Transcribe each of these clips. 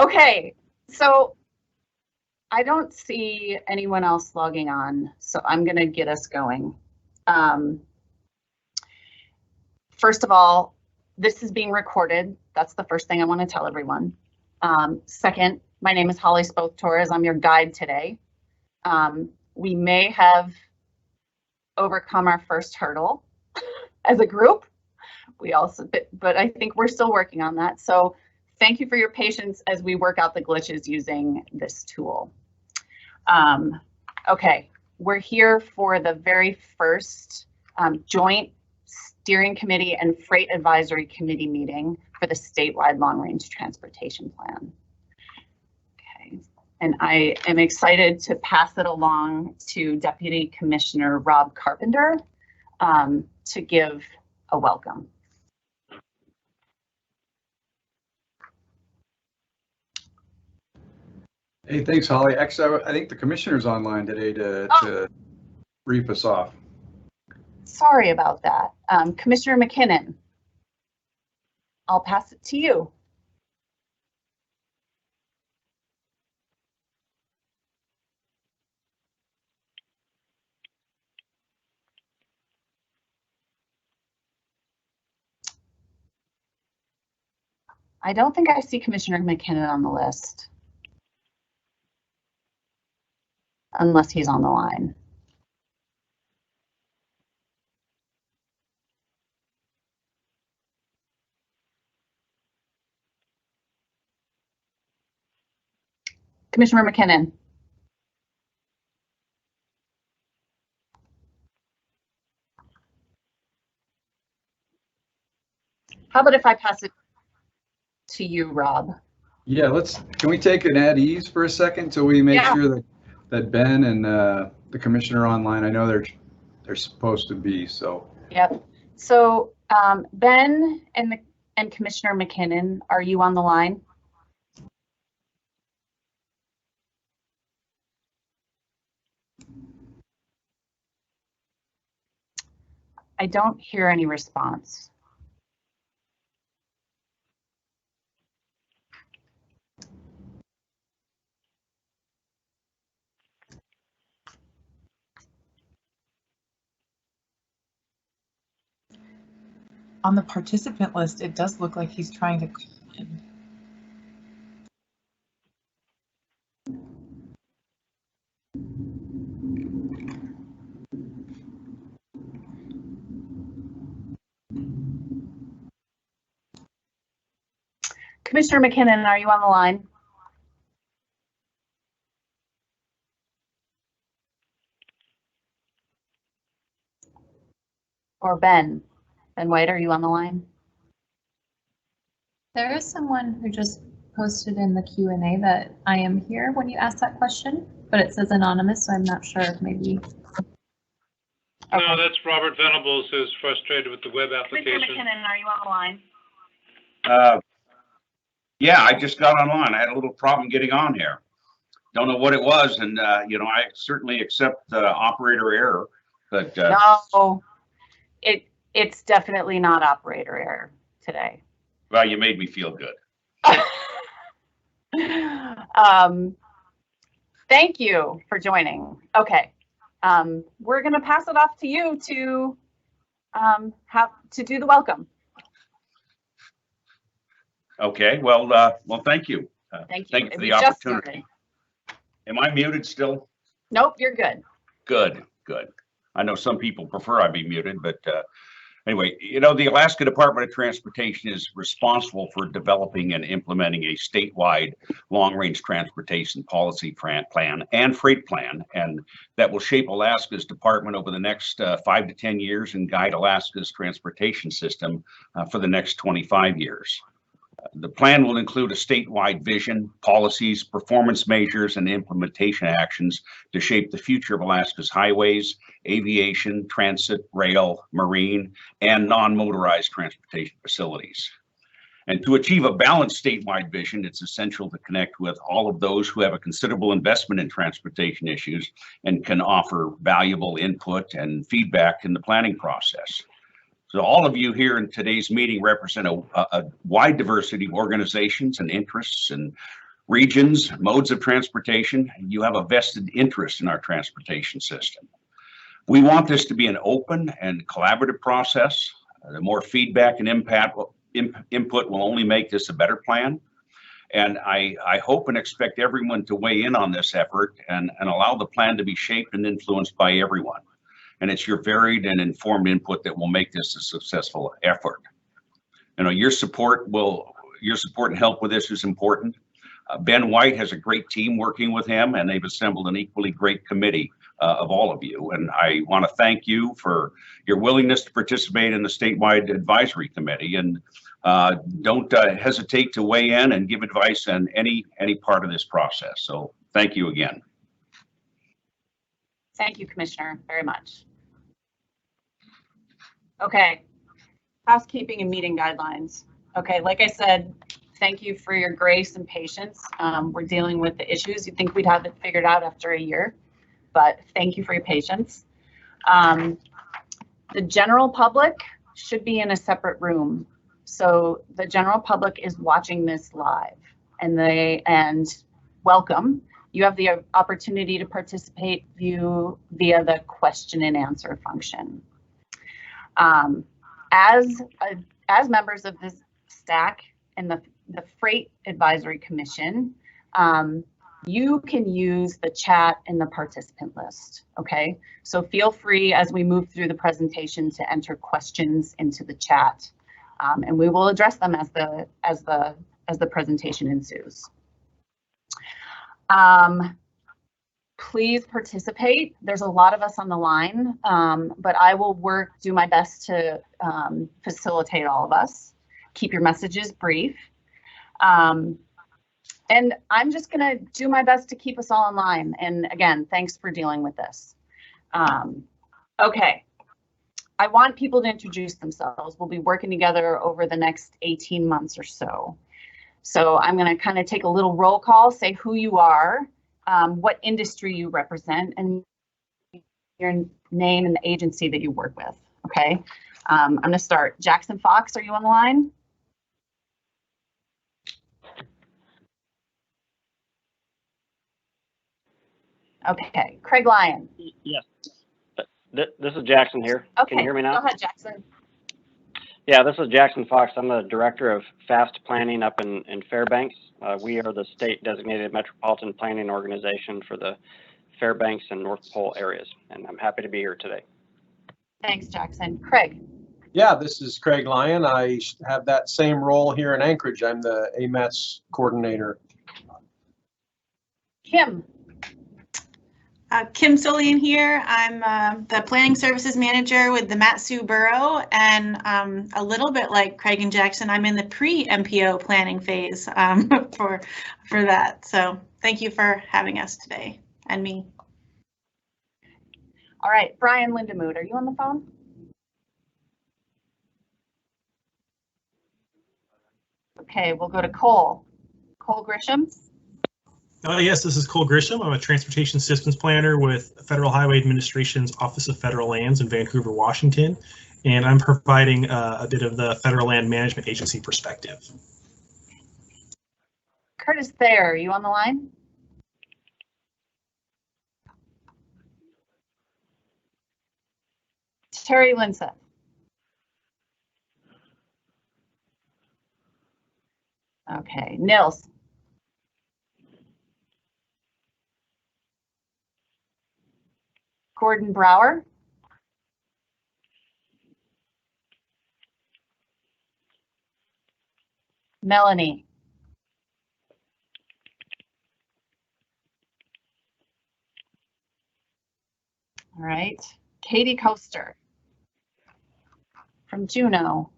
Okay, so I don't see anyone else logging on, so I'm going to get us going. First of all, this is being recorded. That's the first thing I want to tell everyone. Second, my name is Holly Spoke-Torres. I'm your guide today. We may have overcome our first hurdle as a group. We also, but I think we're still working on that. So thank you for your patience as we work out the glitches using this tool. Okay, we're here for the very first joint steering committee and freight advisory committee meeting for the statewide long range transportation plan. Okay, and I am excited to pass it along to Deputy Commissioner Rob Carpenter to give a welcome. Hey, thanks, Holly. Actually, I think the commissioner's online today to brief us off. Sorry about that. Commissioner McKinnon, I'll pass it to you. I don't think I see Commissioner McKinnon on the list. Unless he's on the line. Commissioner McKinnon. How about if I pass it to you, Rob? Yeah, can we take an at ease for a second so we make sure that Ben and the commissioner are online? I know they're supposed to be, so. Yep. So Ben and Commissioner McKinnon, are you on the line? I don't hear any response. On the participant list, it does look like he's trying to call in. Commissioner McKinnon, are you on the line? Or Ben? Ben White, are you on the line? There is someone who just posted in the Q&A that I am here when you asked that question, but it says anonymous, so I'm not sure if maybe. Okay. No, that's Robert Venables, who's frustrated with the web application. Commissioner McKinnon, are you on the line? Yeah, I just got online. I had a little problem getting on here. Don't know what it was, and you know, I certainly accept operator error, but no, it's definitely not operator error today. Well, you made me feel good. Thank you for joining. Okay, we're going to pass it off to you to do the welcome. Okay, well, thank you. Thank you. Thank you for the opportunity. Am I muted still? Nope, you're good. Good, good. I know some people prefer I be muted, but anyway, you know, the Alaska Department of Transportation is responsible for developing and implementing a statewide long-range transportation policy plan and freight plan, and that will shape Alaska's department over the next 5 to 10 years and guide Alaska's transportation system for the next 25 years. The plan will include a statewide vision, policies, performance measures, and implementation actions to shape the future of Alaska's highways, aviation, transit, rail, marine, and non-motorized transportation facilities. And to achieve a balanced statewide vision, it's essential to connect with all of those who have a considerable investment in transportation issues and can offer valuable input and feedback in the planning process. So all of you here in today's meeting represent a wide diversity of organizations and interests, and regions, modes of transportation. You have a vested interest in our transportation system. We want this to be an open and collaborative process. The more feedback and input will only make this a better plan. And I hope and expect everyone to weigh in on this effort and allow the plan to be shaped and influenced by everyone. And it's your varied and informed input that will make this a successful effort. You know, your support and help with this is important. Ben White has a great team working with him, and they've assembled an equally great committee of all of you. And I want to thank you for your willingness to participate in the statewide advisory committee. And don't hesitate to weigh in and give advice on any part of this process. So thank you again. Thank you, Commissioner, very much. Okay, housekeeping and meeting guidelines. Okay, like I said, thank you for your grace and patience. We're dealing with the issues. You'd think we'd have it figured out after a year, but thank you for your patience. The general public should be in a separate room. So the general public is watching this live, and welcome. You have the opportunity to participate via the question and answer function. As members of this STAC and the Freight Advisory Commission, you can use the chat in the participant list. Okay, so feel free as we move through the presentation to enter questions into the chat, and we will address them as the presentation ensues. Please participate. There's a lot of us on the line, but I will do my best to facilitate all of us. Keep your messages brief. And I'm just gonna do my best to keep us all in line. And again, thanks for dealing with this. Okay, I want people to introduce themselves. We'll be working together over the next 18 months or so. So I'm gonna kind of take a little roll call, say who you are, what industry you represent, and your name and the agency that you work with, okay? I'm gonna start. Jackson Fox, are you on the line? Okay, Craig Lyon. Yes, this is Jackson here. Okay, can you hear me now? Go ahead, Jackson. Yeah, this is Jackson Fox. I'm the director of FAST planning up in Fairbanks. We are the state designated metropolitan planning organization for the Fairbanks and North Pole areas, and I'm happy to be here today. Thanks, Jackson. Craig. Yeah, this is Craig Lyon. I have that same role here in Anchorage. I'm the AMATS coordinator. Kim. Kim Solian here. I'm the Planning Services Manager with the Mat-Su Borough, and a little bit like Craig and Jackson, I'm in the pre-MPO planning phase for that. So thank you for having us today, and me. All right, Brian Lindemood, are you on the phone? Okay, we'll go to Cole. Cole Grisham. Yes, this is Cole Grisham. I'm a transportation systems planner with Federal Highway Administration's Office of Federal Lands in Vancouver, Washington, and I'm providing a bit of the Federal Land Management Agency perspective. Curtis Thayer, are you on the line? Terry Linseth. Okay, Nils. Gordon Brower. Melanie. All right, Katie Coaster from Juneau.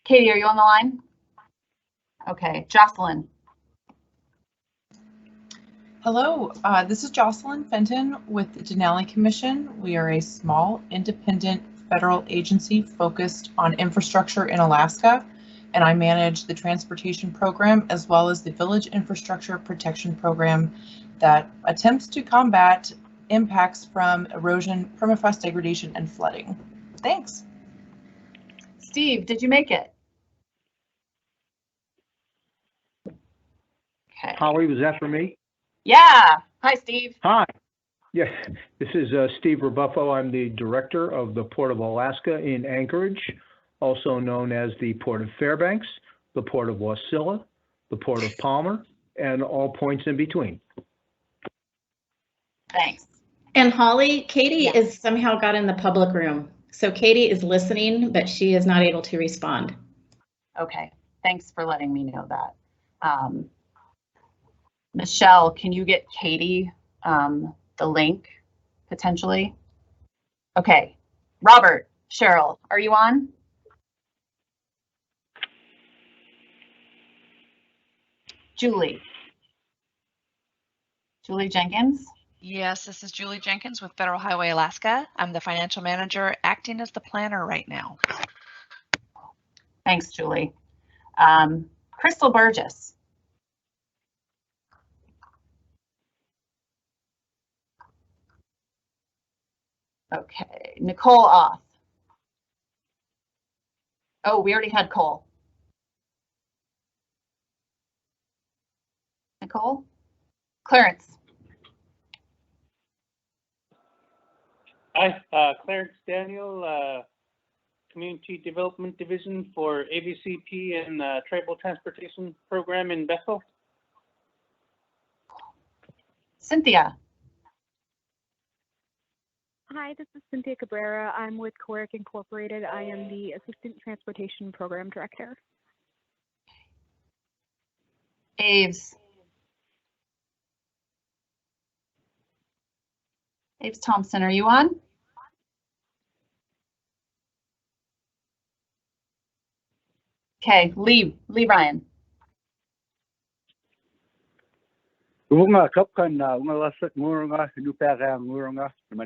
Katie, are you on the line? Okay, Jocelyn. Hello, this is Jocelyn Fenton with the Denali Commission. We are a small, independent federal agency focused on infrastructure in Alaska, and I manage the transportation program as well as the Village Infrastructure Protection Program that attempts to combat impacts from erosion, permafrost degradation, and flooding. Thanks. Steve, did you make it? Okay. Holly, was that for me? Yeah. Hi, Steve. Hi. Yes, this is Steve Rebuffo. I'm the director of the Port of Alaska in Anchorage, also known as the Port of Fairbanks, the Port of Wasilla, the Port of Palmer, and all points in between. Thanks. And Holly, Katie Yeah. is somehow got in the public room. So Katie is listening, but she is not able to respond. Okay. Thanks for letting me know that. Michelle, can you get Katie the link potentially? Okay. Robert, Cheryl, are you on? Julie. Julie Jenkins? Yes, this is Julie Jenkins with Federal Highway Alaska. I'm the financial manager acting as the planner right now. Thanks, Julie. Crystal Burgess. Okay, Nicole Oth. Oh, we already had Cole. Nicole? Clarence. Hi, Clarence Daniel, Community Development Division for AVCP and Tribal Transportation Program in Bethel. Cynthia. Hi, this is Cynthia Cabrera. I'm with CORIC Incorporated. I am the Assistant Transportation Program Director. Aves. Aves Thompson, are you on? Okay, Lee Ryan. My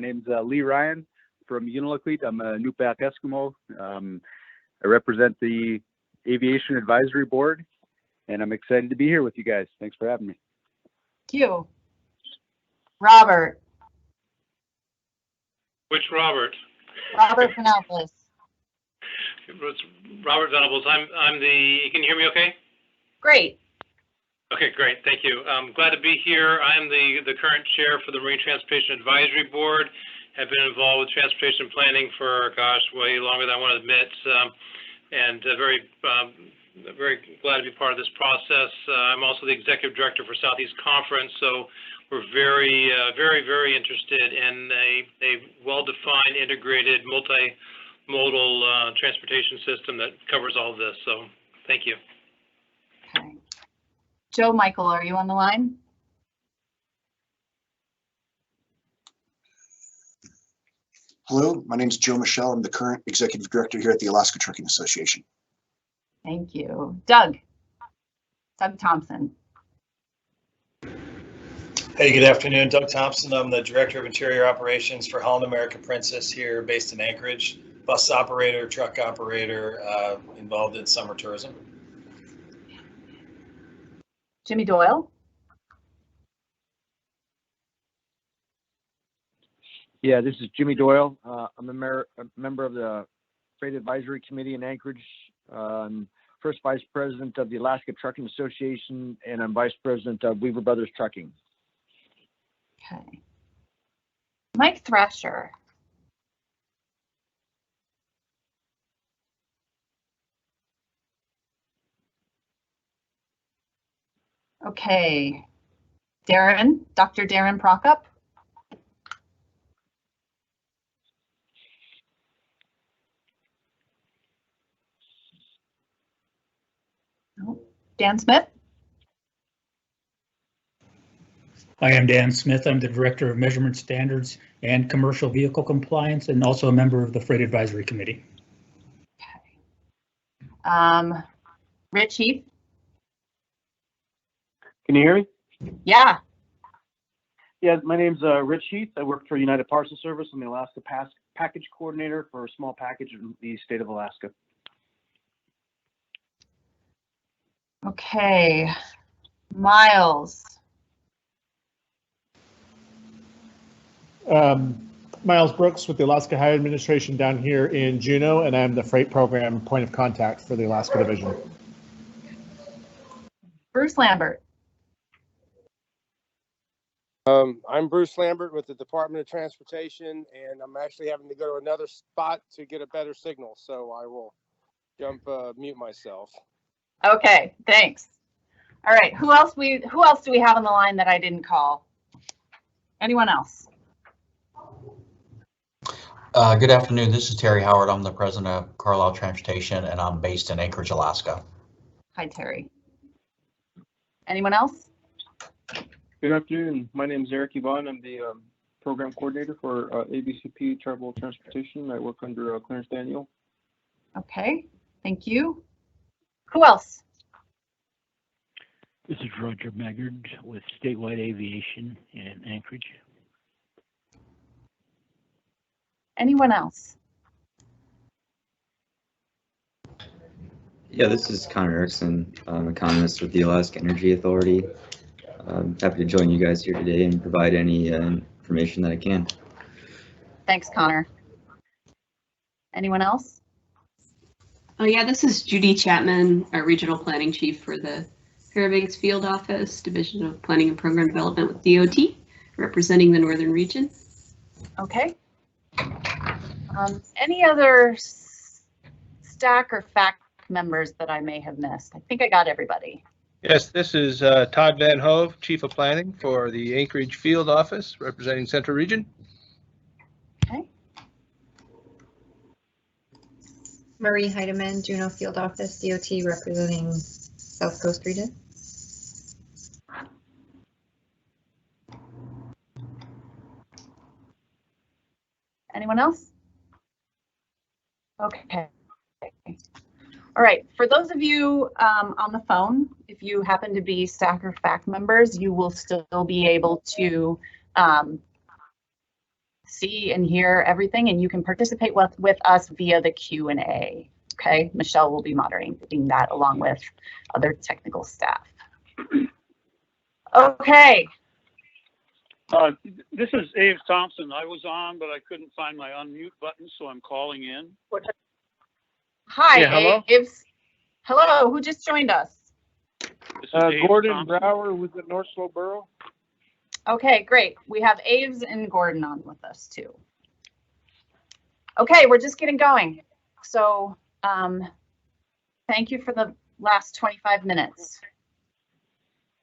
name's Lee Ryan from Unalakleet. I'm a Nukpak Eskimo. I represent the Aviation Advisory Board, and I'm excited to be here with you guys. Thanks for having me. Thank you. Robert. Which Robert? Robert Venables. Robert Venables. I'm the. Can you hear me? Okay. Great. Okay, great. Thank you. I'm glad to be here. I am the current chair for the Marine Transportation Advisory Board. Have been involved with transportation planning for, gosh, way longer than I want to admit, and very glad to be part of this process. I'm also the executive director for Southeast Conference, so we're very interested in a well-defined, integrated, multimodal transportation system that covers all of this. So, thank you. Okay. Joe Michael, are you on the line? Hello, my name is Joe Michelle. I'm the current executive director here at the Alaska Trucking Association. Thank you. Doug Thompson. Hey, good afternoon. Doug Thompson. I'm the Director of Interior Operations for Holland America Princess here based in Anchorage. Bus operator, truck operator, involved in summer tourism. Jimmy Doyle. Yeah, this is Jimmy Doyle. I'm a member of the Freight Advisory Committee in Anchorage. I'm first vice president of the Alaska Trucking Association, and I'm vice president of Weaver Brothers Trucking. Okay. Mike Thrasher. Okay. Dr. Darren Prokop. Dan Smith. I am Dan Smith. I'm the Director of Measurement Standards and Commercial Vehicle Compliance, and also a member of the Freight Advisory Committee. Okay. Rich Heath. Can you hear me? Yeah. Yeah, my name's Rich Heath. I work for United Parcel Service. I'm the Alaska Package Coordinator for a small package in the state of Alaska. Okay. Miles. Miles Brooks with the Alaska Highway Administration down here in Juneau, and I'm the Freight Program Point of Contact for the Alaska Division. Bruce Lambert. I'm Bruce Lambert with the Department of Transportation, and I'm actually having to go to another spot to get a better signal, so I will mute myself. Okay, thanks. All right, who else do we have on the line that I didn't call? Anyone else? Good afternoon. This is Terry Howard. I'm the president of Carlisle Transportation, and I'm based in Anchorage, Alaska. Hi, Terry. Anyone else? Good afternoon. My name is Eric Yvonne. I'm the program coordinator for ABCP Travel Transportation. I work under Clarence Daniel. Okay, thank you. Who else? This is Roger Meggard with Statewide Aviation in Anchorage. Anyone else? Yeah, this is Connor Erickson. I'm economist with the Alaska Energy Authority. I'm happy to join you guys here today and provide any information that I can. Thanks, Connor. Anyone else? Oh yeah, this is Judy Chapman, our regional planning chief for the Fairbanks Field Office, Division of Planning and Program Development with DOT, representing the Northern region. Okay. Any other STAC or FAC members that I may have missed? I think I got everybody. Yes, this is Todd Van Hove, Chief of Planning for the Anchorage Field Office, representing Central Region. Okay. Marie Heidemann, Juneau Field Office, DOT, representing South Coast Region. Anyone else? Okay. All right, for those of you on the phone, if you happen to be STAC or FAC members, you will still be able to see and hear everything, and you can participate with us via the Q&A. Okay, Michelle will be moderating that along with other technical staff. Okay. This is Abe Thompson. I was on, but I couldn't find my unmute button, so I'm calling in. Hi, Yeah, hello? Abe. Hello, who just joined us? Gordon Thompson. Brower with the North Slope Borough. Okay, great. We have Aves and Gordon on with us too. Okay, we're just getting going. So thank you for the last 25 minutes.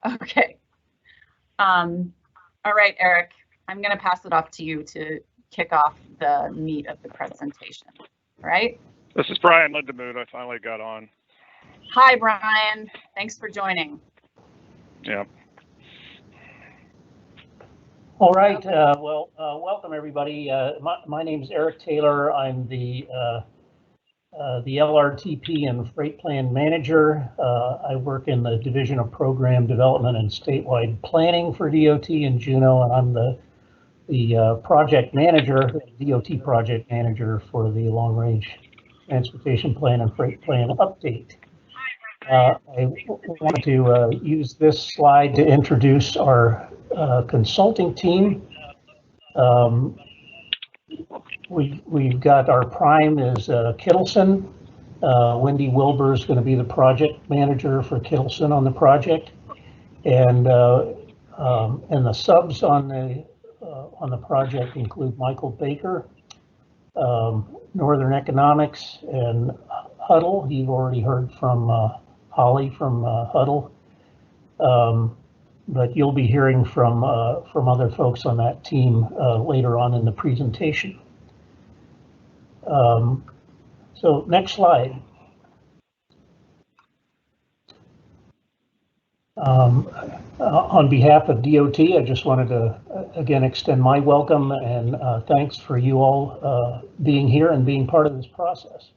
Okay. All right, Eric, I'm going to pass it off to you to kick off the meat of the presentation. All right? This is Brian Lindemood. I finally got on. Hi, Brian. Thanks for joining. Yeah. All right. Welcome everybody. My name is Eric Taylor. I'm the LRTP and Freight Plan Manager. I work in the Division of Program Development and Statewide Planning for DOT in Juneau, and I'm the project manager, DOT project manager for the Long Range Transportation Plan and Freight Plan update. I wanted to use this slide to introduce our consulting team. We've got our prime is Kittleson. Wendy Wilbur is going to be the project manager for Kittleson on the project, and the subs on the project include Michael Baker, Northern Economics, and Huddle. You've already heard from Holly from Huddle, but you'll be hearing from other folks on that team later on in the presentation. So next slide. On behalf of DOT, I just wanted to again extend my welcome and thanks for you all being here and being part of this process.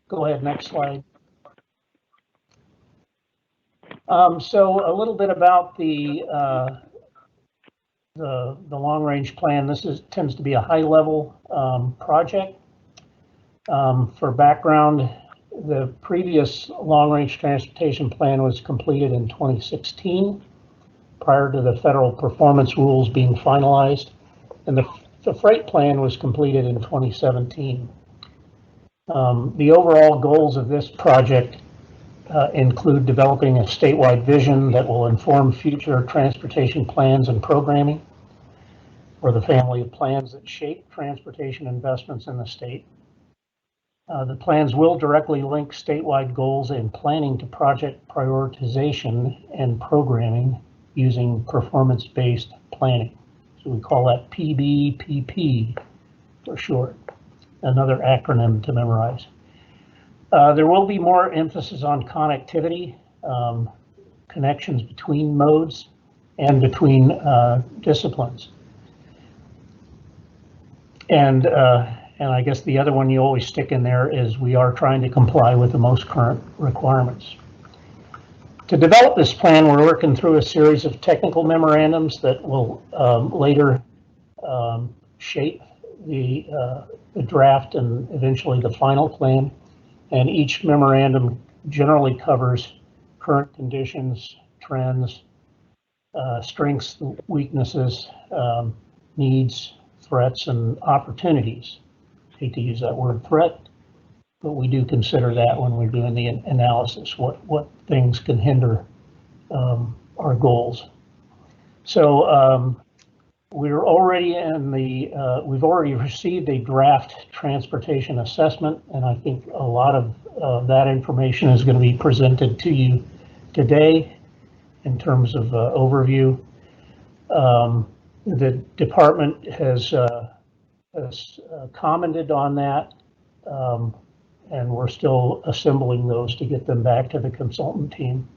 Go ahead, next slide. So a little bit about the long range plan. This tends to be a high level project. For background, the previous long range transportation plan was completed in 2016. prior to the federal performance rules being finalized, and the freight plan was completed in 2017. The overall goals of this project include developing a statewide vision that will inform future transportation plans and programming for the family of plans that shape transportation investments in the state. The plans will directly link statewide goals and planning to project prioritization and programming using performance-based planning. So we call that PBPP for short, another acronym to memorize. There will be more emphasis on connectivity, connections between modes and between disciplines. And I guess the other one you always stick in there is we are trying to comply with the most current requirements. To develop this plan, we're working through a series of technical memorandums that will later shape the draft and eventually the final plan. And each memorandum generally covers current conditions, trends, strengths, weaknesses, needs, threats, and opportunities. Hate to use that word threat, but we do consider that when we're doing the analysis, what things can hinder our goals. So we're already in the, we've already received a draft transportation assessment, and I think a lot of that information is going to be presented to you today in terms of overview. The department has commented on that, and we're still assembling those to get them back to the consultant team.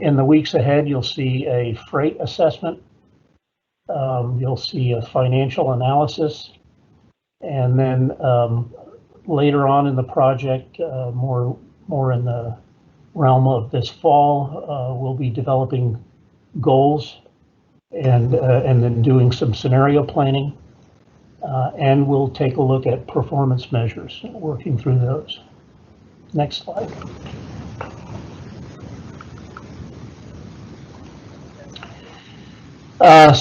In the weeks ahead, you'll see a freight assessment. You'll see a financial analysis, and then later on in the project, more in the realm of this fall, we'll be developing goals and then doing some scenario planning, and we'll take a look at performance measures, working through those. Next slide.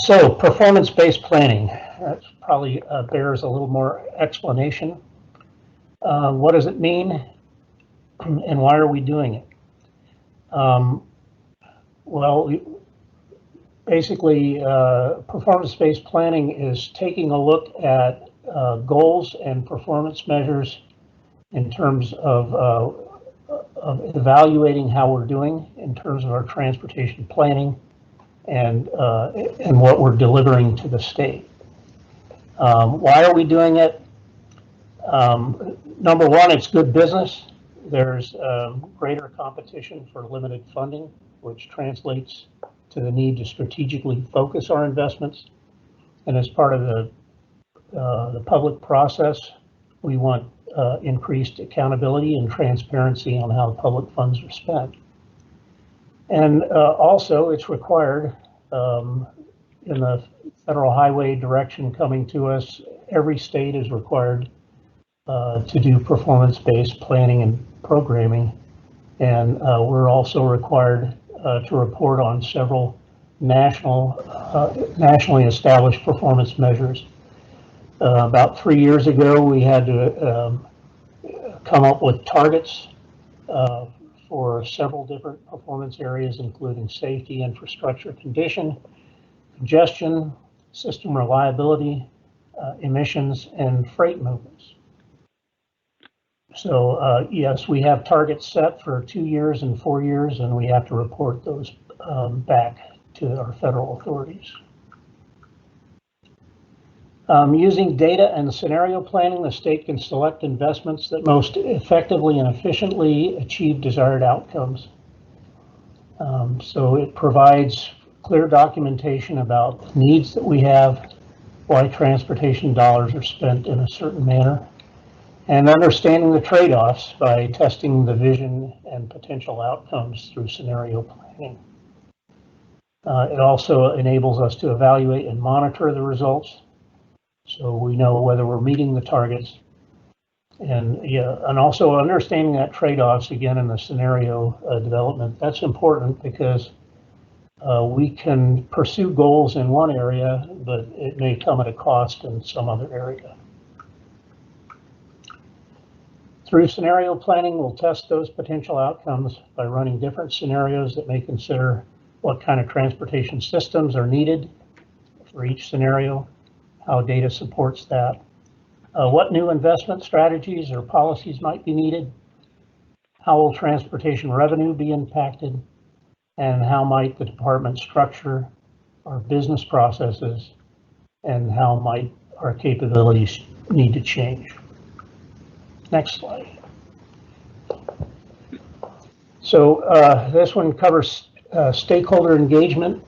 So performance-based planning, that probably bears a little more explanation. What does it mean and why are we doing it? Well, basically, performance-based planning is taking a look at goals and performance measures in terms of evaluating how we're doing in terms of our transportation planning and what we're delivering to the state. Why are we doing it? Number one, it's good business. There's greater competition for limited funding, which translates to the need to strategically focus our investments. And as part of the public process, we want increased accountability and transparency on how public funds are spent. And also, it's required in the federal highway direction coming to us, every state is required to do performance-based planning and programming. And we're also required to report on several nationally established performance measures. About 3 years ago, we had to come up with targets for several different performance areas, including safety, infrastructure condition, congestion, system reliability, emissions, and freight movements. So yes, we have targets set for 2 years and 4 years, and we have to report those back to our federal authorities. Using data and scenario planning, the state can select investments that most effectively and efficiently achieve desired outcomes. So it provides clear documentation about needs that we have, why transportation dollars are spent in a certain manner, and understanding the trade-offs by testing the vision and potential outcomes through scenario planning. It also enables us to evaluate and monitor the results, so we know whether we're meeting the targets. And also understanding that trade-offs again in the scenario development. That's important because We can pursue goals in one area, but it may come at a cost in some other area. Through scenario planning, we'll test those potential outcomes by running different scenarios that may consider what kind of transportation systems are needed for each scenario, how data supports that, what new investment strategies or policies might be needed, how will transportation revenue be impacted, and how might the department structure our business processes, and how might our capabilities need to change. Next slide. So this one covers stakeholder engagement.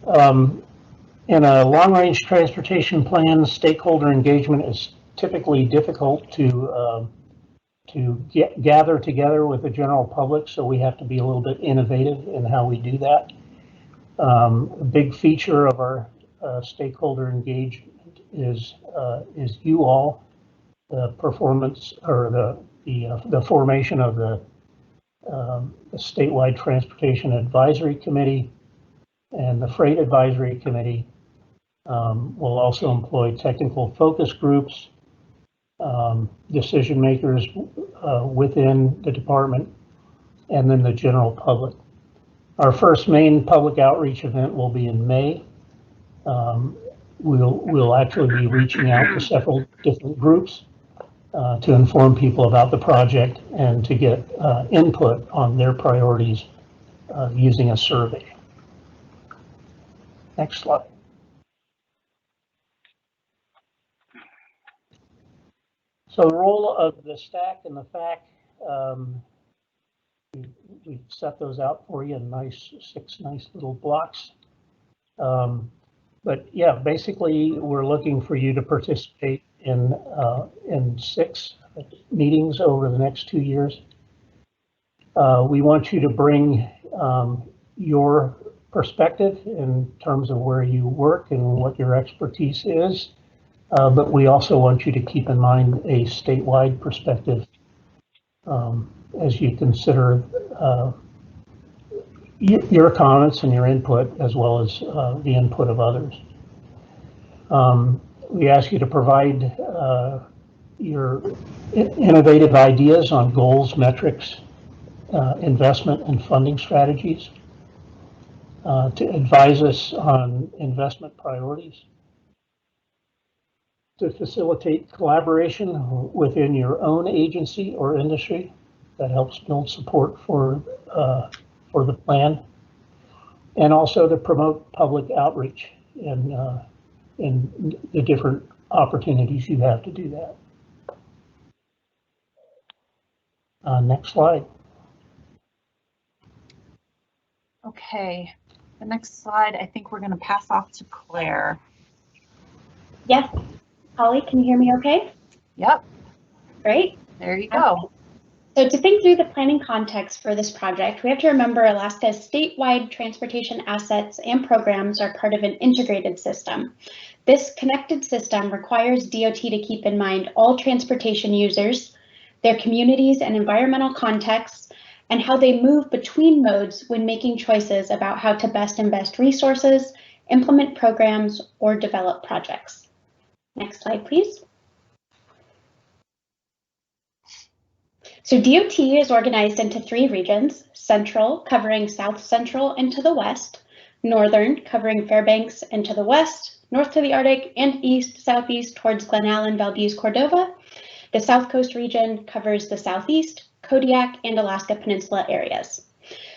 In a long-range transportation plan, stakeholder engagement is typically difficult to gather together with the general public, so we have to be a little bit innovative in how we do that. A big feature of our stakeholder engagement is you all, the performance or the formation of the Statewide Transportation Advisory Committee and the Freight Advisory Committee. Will also employ technical focus groups, decision makers within the department, and then the general public. Our first main public outreach event will be in May. We'll actually be reaching out to several different groups to inform people about the project and to get input on their priorities using a survey. Next slide. So the role of the STAC and the FAC, we've set those out for you in six nice little blocks. But yeah, basically we're looking for you to participate in 6 meetings over the next 2 years. We want you to bring your perspective in terms of where you work and what your expertise is. But we also want you to keep in mind a statewide perspective as you consider your comments and your input, as well as the input of others. We ask you to provide your innovative ideas on goals, metrics, investment, and funding strategies, to advise us on investment priorities, to facilitate collaboration within your own agency or industry that helps build support for the plan, and also to promote public outreach in the different opportunities you have to do that. Next slide. Okay, the next slide, I think we're going to pass off to Claire. Yes. Holly, can you hear me okay? Yep. Great. There you go. So to think through the planning context for this project, we have to remember Alaska's statewide transportation assets and programs are part of an integrated system. This connected system requires DOT to keep in mind all transportation users, their communities and environmental contexts, and how they move between modes when making choices about how to best invest resources, implement programs, or develop projects. Next slide, please. So DOT is organized into 3 regions: Central, covering South Central and to the west; Northern, covering Fairbanks and to the west, north to the Arctic, and east, southeast towards Glen Allen, Valdez, Cordova. The South Coast region covers the Southeast, Kodiak, and Alaska Peninsula areas.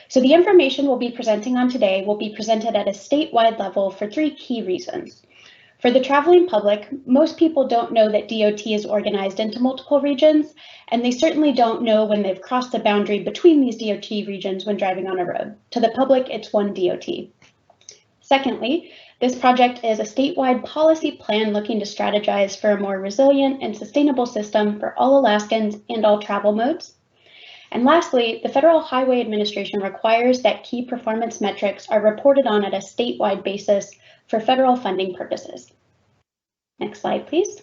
So the information we'll be presenting on today will be presented at a statewide level for 3 key reasons. For the traveling public, most people don't know that DOT is organized into multiple regions, and they certainly don't know when they've crossed the boundary between these DOT regions when driving on a road. To the public, it's one DOT. Secondly, this project is a statewide policy plan looking to strategize for a more resilient and sustainable system for all Alaskans and all travel modes. And lastly, the Federal Highway Administration requires that key performance metrics are reported on at a statewide basis for federal funding purposes. Next slide, please.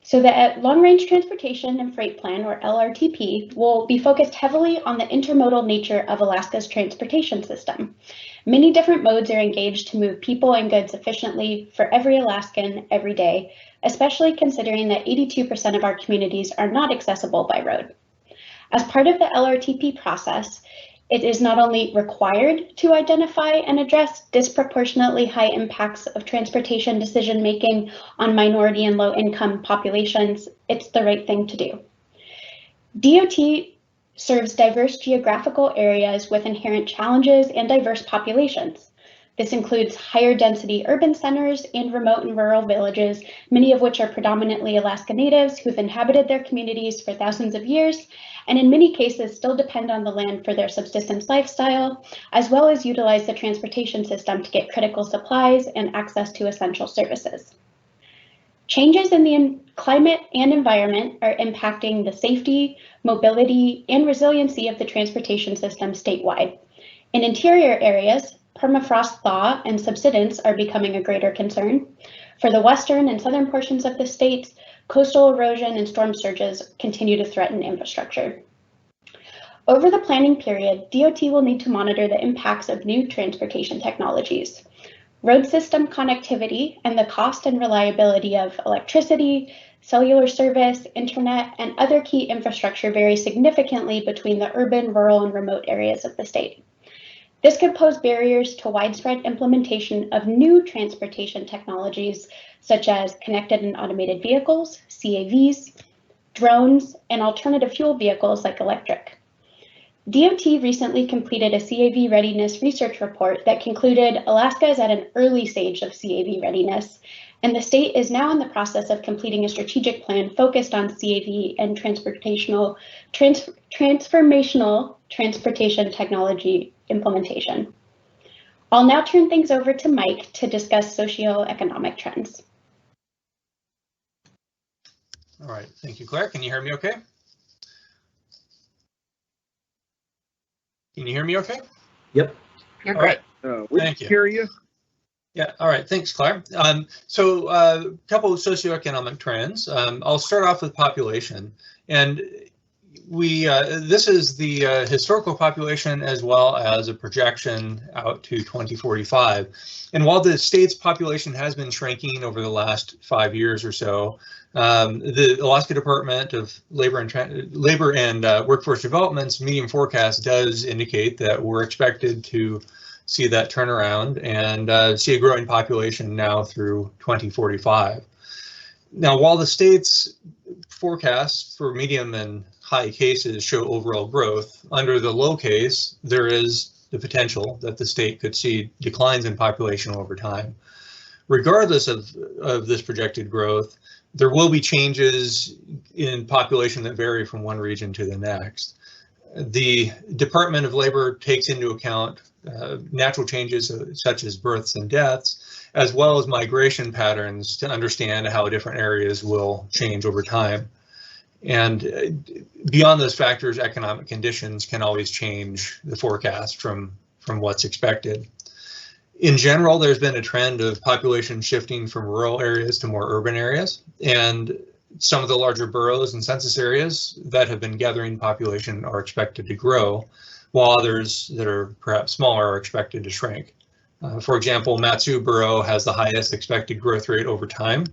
So the Long-Range Transportation and Freight Plan, or LRTP, will be focused heavily on the intermodal nature of Alaska's transportation system. Many different modes are engaged to move people and goods efficiently for every Alaskan every day, especially considering that 82% of our communities are not accessible by road. As part of the LRTP process, it is not only required to identify and address disproportionately high impacts of transportation decision-making on minority and low-income populations, it's the right thing to do. DOT serves diverse geographical areas with inherent challenges and diverse populations. This includes higher density urban centers and remote and rural villages, many of which are predominantly Alaska Natives who've inhabited their communities for thousands of years, and in many cases still depend on the land for their subsistence lifestyle, as well as utilize the transportation system to get critical supplies and access to essential services. Changes in the climate and environment are impacting the safety, mobility, and resiliency of the transportation system statewide. In interior areas, permafrost thaw and subsidence are becoming a greater concern. For the western and southern portions of the state, coastal erosion and storm surges continue to threaten infrastructure. Over the planning period, DOT will need to monitor the impacts of new transportation technologies. Road system connectivity and the cost and reliability of electricity, cellular service, internet, and other key infrastructure vary significantly between the urban, rural, and remote areas of the state. This could pose barriers to widespread implementation of new transportation technologies, such as connected and automated vehicles, CAVs, drones, and alternative fuel vehicles like electric. DOT recently completed a CAV readiness research report that concluded Alaska is at an early stage of CAV readiness, and the state is now in the process of completing a strategic plan focused on CAV and transformational transportation technology implementation. I'll now turn things over to Mike to discuss socioeconomic trends. All right, thank you, Claire. Can you hear me okay? Can you hear me okay? Yep. You're all right. We Thank can you. hear you. Yeah, all right, thanks, Claire. So a couple of socioeconomic trends. I'll start off with population. And this is the historical population as well as a projection out to 2045. And while the state's population has been shrinking over the last 5 years or so, the Alaska Department of Labor and Workforce Development's medium forecast does indicate that we're expected to see that turnaround and see a growing population now through 2045. Now, while the state's forecasts for medium and high cases show overall growth, under the low case, there is the potential that the state could see declines in population over time. Regardless of this projected growth, there will be changes in population that vary from one region to the next. The Department of Labor takes into account natural changes such as births and deaths, as well as migration patterns to understand how different areas will change over time. And beyond those factors, economic conditions can always change the forecast from what's expected. In general, there's been a trend of population shifting from rural areas to more urban areas, and some of the larger boroughs and census areas that have been gathering population are expected to grow, while others that are perhaps smaller are expected to shrink. For example, Matsu Borough has the highest expected growth rate over time,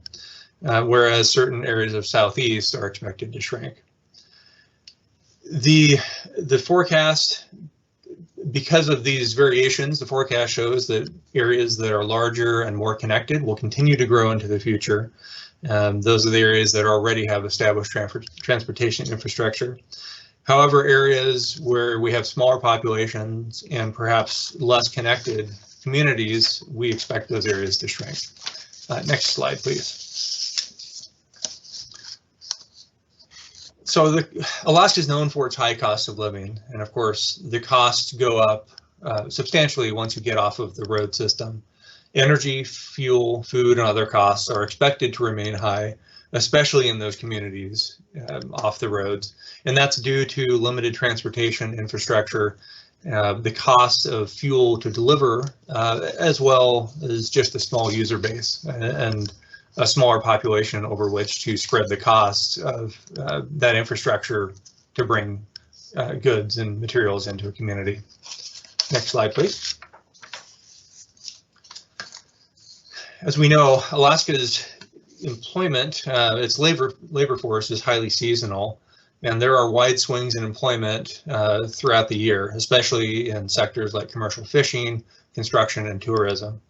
whereas certain areas of Southeast are expected to shrink. The forecast, because of these variations, the forecast shows that areas that are larger and more connected will continue to grow into the future. Those are the areas that already have established transportation infrastructure. However, areas where we have smaller populations and perhaps less connected communities, we expect those areas to shrink. Next slide, please. So Alaska is known for its high cost of living, and of course the costs go up substantially once you get off of the road system. Energy, fuel, food, and other costs are expected to remain high, especially in those communities off the roads, and that's due to limited transportation infrastructure, the cost of fuel to deliver, as well as just a small user base and a smaller population over which to spread the costs of that infrastructure to bring goods and materials into a community. Next slide, please. As we know, Alaska's employment, its labor force is highly seasonal, and there are wide swings in employment throughout the year, especially in sectors like commercial fishing, construction, and tourism.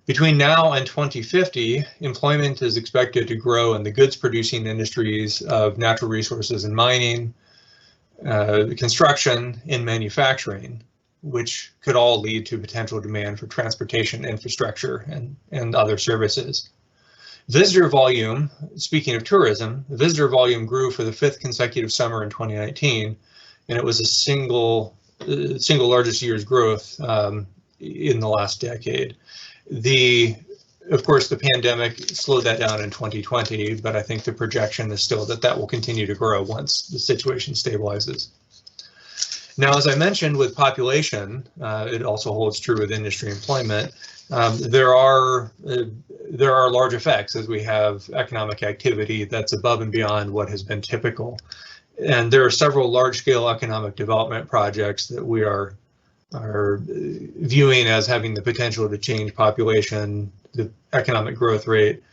Between now and 2050, employment is expected to grow in the goods producing industries of natural resources and mining, construction, and manufacturing, which could all lead to potential demand for transportation infrastructure and other services. Visitor volume, speaking of tourism, visitor volume grew for the 5th consecutive summer in 2019, and it was a single largest year's growth in the last decade. Of course, the pandemic slowed that down in 2020, but I think the projection is still that will continue to grow once the situation stabilizes. Now, as I mentioned with population, it also holds true with industry employment. There are large effects as we have economic activity that's above and beyond what has been typical. And there are several large-scale economic development projects that we are viewing as having the potential to change population, the economic growth rate,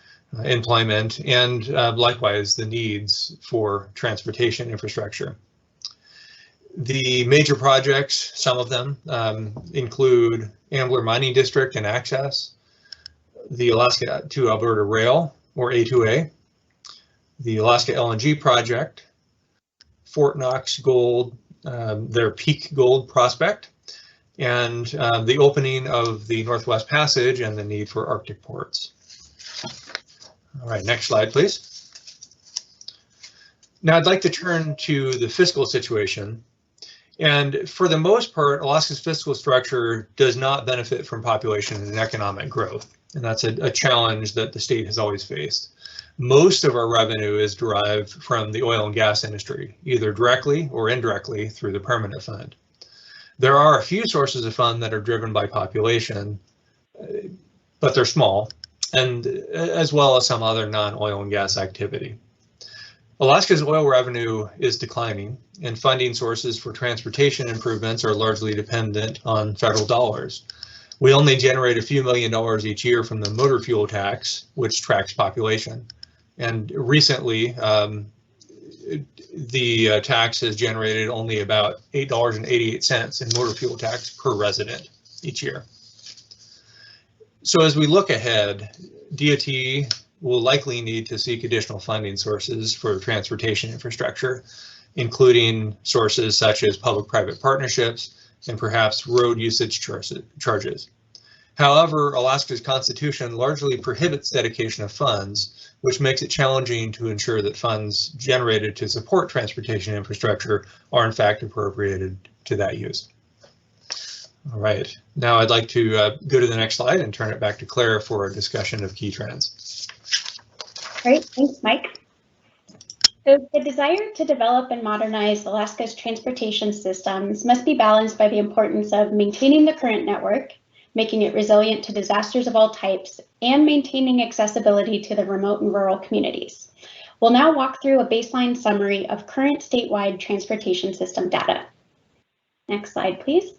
employment, and likewise the needs for transportation infrastructure. The major projects, some of them, include Ambler Mining District and Access, the Alaska to Alberta Rail, or A2A, the Alaska LNG Project, Fort Knox Gold, their Peak Gold prospect, and the opening of the Northwest Passage and the need for Arctic ports. All right, next slide, please. Now I'd like to turn to the fiscal situation. And for the most part, Alaska's fiscal structure does not benefit from population and economic growth. And that's a challenge that the state has always faced. Most of our revenue is derived from the oil and gas industry, either directly or indirectly through the Permanent Fund. There are a few sources of fund that are driven by population, but they're small, and as well as some other non-oil and gas activity. Alaska's oil revenue is declining, and funding sources for transportation improvements are largely dependent on federal dollars. We only generate a few $1 million each year from the motor fuel tax, which tracks population. And recently, the tax has generated only about $8.88 in motor fuel tax per resident each year. So as we look ahead, DOT will likely need to seek additional funding sources for transportation infrastructure, including sources such as public-private partnerships and perhaps road usage charges. However, Alaska's Constitution largely prohibits dedication of funds, which makes it challenging to ensure that funds generated to support transportation infrastructure are in fact appropriated to that use. All right, now I'd like to go to the next slide and turn it back to Claire for a discussion of key trends. Great, thanks, Mike. So the desire to develop and modernize Alaska's transportation systems must be balanced by the importance of maintaining the current network, making it resilient to disasters of all types, and maintaining accessibility to the remote and rural communities. We'll now walk through a baseline summary of current statewide transportation system data. Next slide, please.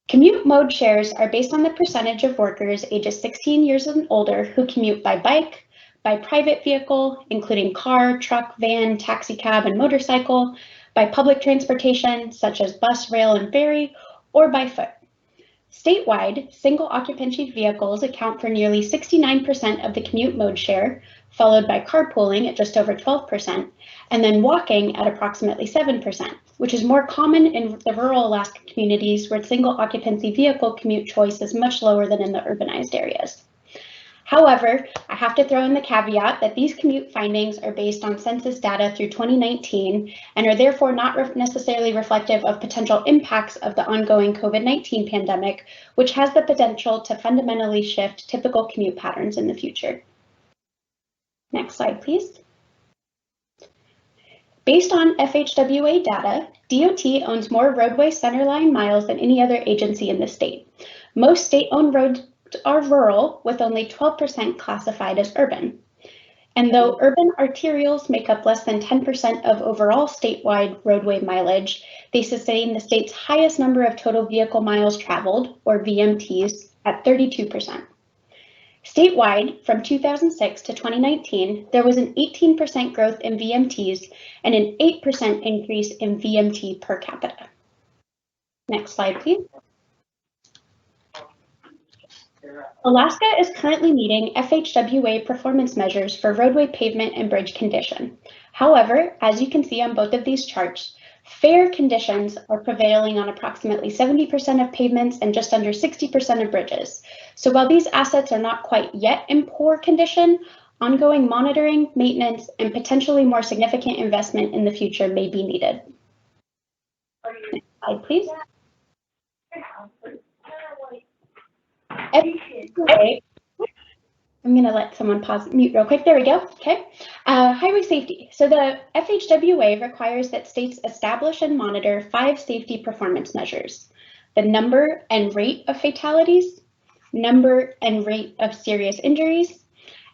Commute mode shares are based on the percentage of workers ages 16 years and older who commute by bike, by private vehicle, including car, truck, van, taxi cab, and motorcycle, by public transportation, such as bus, rail, and ferry, or by foot. Statewide, single occupancy vehicles account for nearly 69% of the commute mode share, followed by carpooling at just over 12%, and then walking at approximately 7%, which is more common in the rural Alaska communities where single occupancy vehicle commute choice is much lower than in the urbanized areas. However, I have to throw in the caveat that these commute findings are based on census data through 2019 and are therefore not necessarily reflective of potential impacts of the ongoing COVID-19 pandemic, which has the potential to fundamentally shift typical commute patterns in the future. Next slide, please. Based on FHWA data, DOT owns more roadway centerline miles than any other agency in the state. Most state-owned road are rural, with only 12% classified as urban. And though urban arterials make up less than 10% of overall statewide roadway mileage, they sustain the state's highest number of total vehicle miles traveled, or VMTs, at 32%. Statewide, from 2006 to 2019, there was an 18% growth in VMTs and an 8% increase in VMT per capita. Next slide, please. Alaska is currently meeting FHWA performance measures for roadway pavement and bridge condition. However, as you can see on both of these charts, fair conditions are prevailing on approximately 70% of pavements and just under 60% of bridges. So while these assets are not quite yet in poor condition, ongoing monitoring, maintenance, and potentially more significant investment in the future may be needed. Next slide, please. I'm going to let someone mute real quick. There we go. Okay. Highway safety. So the FHWA requires that states establish and monitor 5 safety performance measures: the number and rate of fatalities, number and rate of serious injuries,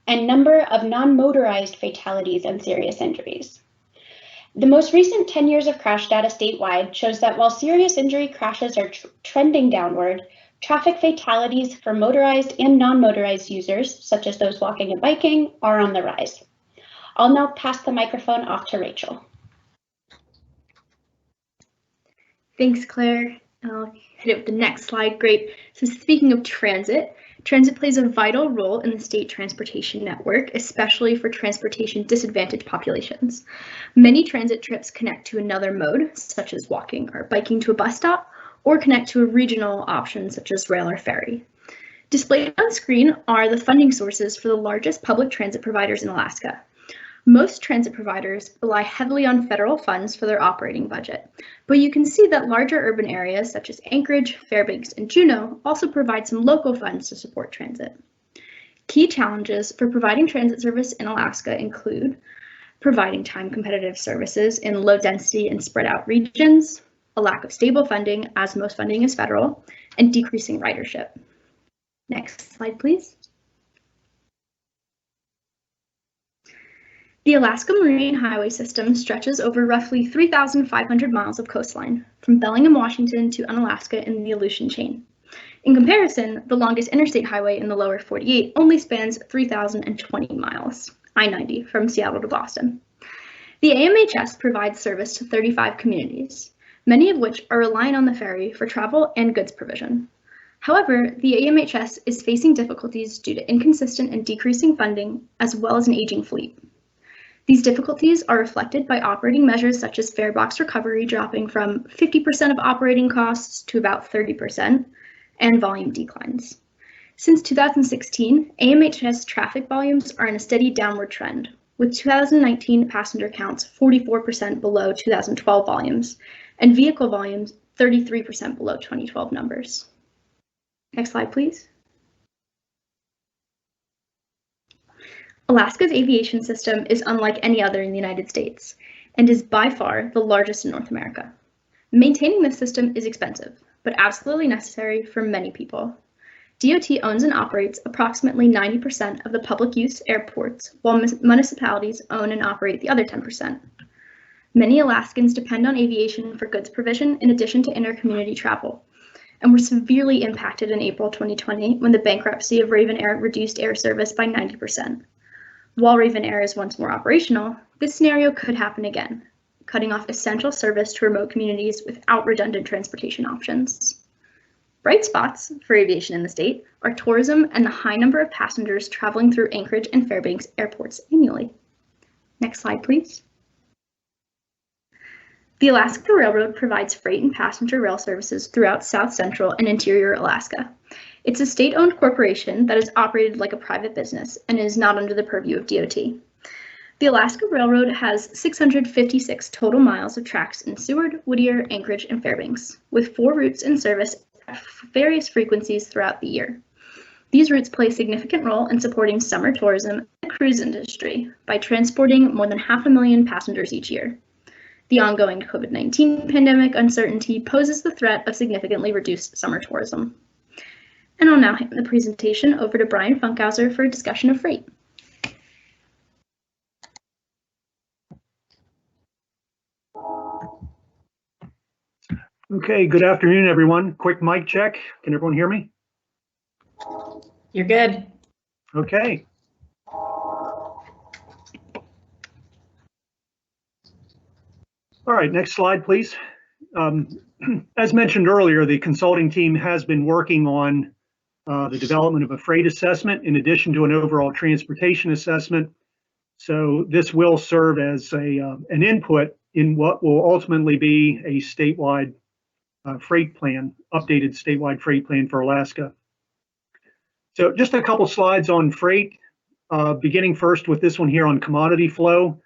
and number of non-motorized fatalities and serious injuries. The most recent 10 years of crash data statewide shows that while serious injury crashes are trending downward, traffic fatalities for motorized and non-motorized users, such as those walking and biking, are on the rise. I'll now pass the microphone off to Rachel. Thanks, Claire. I'll hit it with the next slide. Great. So speaking of transit, transit plays a vital role in the state transportation network, especially for transportation disadvantaged populations. Many transit trips connect to another mode, such as walking or biking to a bus stop, or connect to a regional option such as rail or ferry. Displayed on screen are the funding sources for the largest public transit providers in Alaska. Most transit providers rely heavily on federal funds for their operating budget, but you can see that larger urban areas such as Anchorage, Fairbanks, and Juneau also provide some local funds to support transit. Key challenges for providing transit service in Alaska include providing time competitive services in low density and spread out regions, a lack of stable funding, as most funding is federal, and decreasing ridership. Next slide, please. The Alaska Marine Highway System stretches over roughly 3,500 miles of coastline, from Bellingham, Washington to Unalaska in the Aleutian Chain. In comparison, the longest interstate highway in the lower 48 only spans 3,020 miles, I-90, from Seattle to Boston. The AMHS provides service to 35 communities, many of which are relying on the ferry for travel and goods provision. However, the AMHS is facing difficulties due to inconsistent and decreasing funding, as well as an aging fleet. These difficulties are reflected by operating measures such as fare box recovery dropping from 50% of operating costs to about 30%, and volume declines. Since 2016, AMHS traffic volumes are in a steady downward trend, with 2019 passenger counts 44% below 2012 volumes, and vehicle volumes 33% below 2012 numbers. Next slide, please. Alaska's aviation system is unlike any other in the United States and is by far the largest in North America. Maintaining this system is expensive, but absolutely necessary for many people. DOT owns and operates approximately 90% of the public use airports, while municipalities own and operate the other 10%. Many Alaskans depend on aviation for goods provision in addition to inter-community travel, and were severely impacted in April 2020 when the bankruptcy of Raven Air reduced air service by 90%. While Raven Air is once more operational, this scenario could happen again, cutting off essential service to remote communities without redundant transportation options. Bright spots for aviation in the state are tourism and the high number of passengers traveling through Anchorage and Fairbanks airports annually. Next slide, please. The Alaska Railroad provides freight and passenger rail services throughout South Central and Interior Alaska. It's a state-owned corporation that is operated like a private business and is not under the purview of DOT. The Alaska Railroad has 656 total miles of tracks in Seward, Whittier, Anchorage, and Fairbanks, with 4 routes in service at various frequencies throughout the year. These routes play a significant role in supporting summer tourism and the cruise industry by transporting more than 500,000 passengers each year. The ongoing COVID-19 pandemic uncertainty poses the threat of significantly reduced summer tourism. And I'll now hand the presentation over to Brian Funkhauser for a discussion of freight. Okay, good afternoon, everyone. Quick mic check. Can everyone hear me? You're good. Okay. All right, next slide, please. As mentioned earlier, the consulting team has been working on the development of a freight assessment in addition to an overall transportation assessment. So this will serve as an input in what will ultimately be a statewide freight plan, updated statewide freight plan for Alaska. So just a couple slides on freight, beginning first with this one here on commodity flow,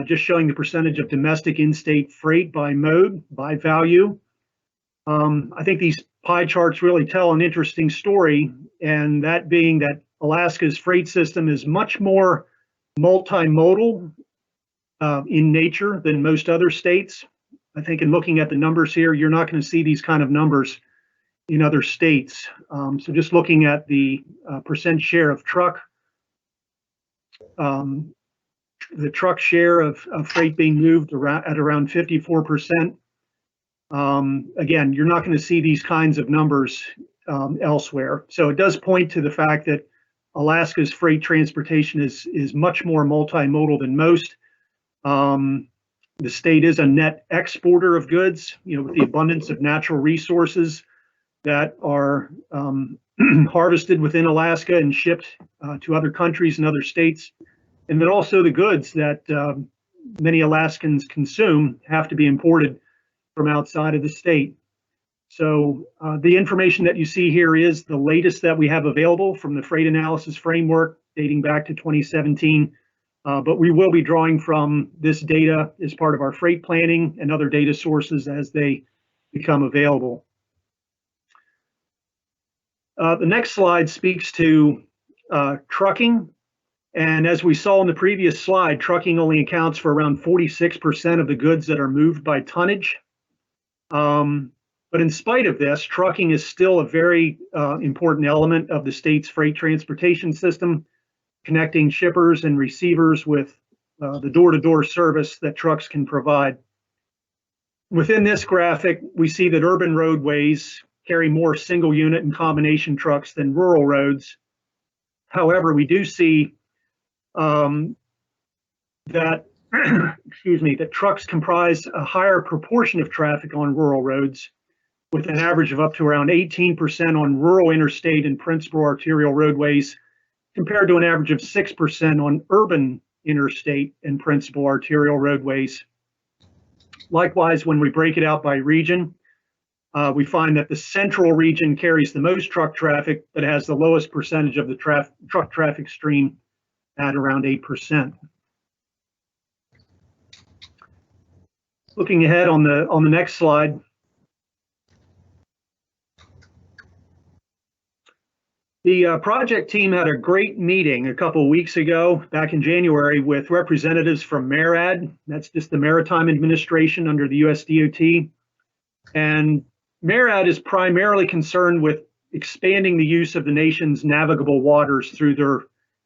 just showing the percentage of domestic in-state freight by mode, by value. I think these pie charts really tell an interesting story, and that being that Alaska's freight system is much more multimodal in nature than most other states. I think in looking at the numbers here, you're not going to see these kind of numbers in other states. So just looking at the percent share of truck, the truck share of freight being moved at around 54%. Again, you're not going to see these kinds of numbers elsewhere. So it does point to the fact that Alaska's freight transportation is much more multimodal than most. The state is a net exporter of goods, with the abundance of natural resources that are harvested within Alaska and shipped to other countries and other states. And then also the goods that many Alaskans consume have to be imported from outside of the state. So the information that you see here is the latest that we have available from the Freight Analysis Framework dating back to 2017. But we will be drawing from this data as part of our freight planning and other data sources as they become available. The next slide speaks to trucking. And as we saw in the previous slide, trucking only accounts for around 46% of the goods that are moved by tonnage. But in spite of this, trucking is still a very important element of the state's freight transportation system, connecting shippers and receivers with the door-to-door service that trucks can provide. Within this graphic, we see that urban roadways carry more single unit and combination trucks than rural roads. However, we do see that that trucks comprise a higher proportion of traffic on rural roads, with an average of up to around 18% on rural interstate and principal arterial roadways, compared to an average of 6% on urban interstate and principal arterial roadways. Likewise, when we break it out by region, we find that the central region carries the most truck traffic, but has the lowest percentage of the truck traffic stream at around 8%. Looking ahead on the next slide, the project team had a great meeting a couple of weeks ago, back in January, with representatives from MARAD. That's just the Maritime Administration under the US DOT. And MARAD is primarily concerned with expanding the use of the nation's navigable waters through their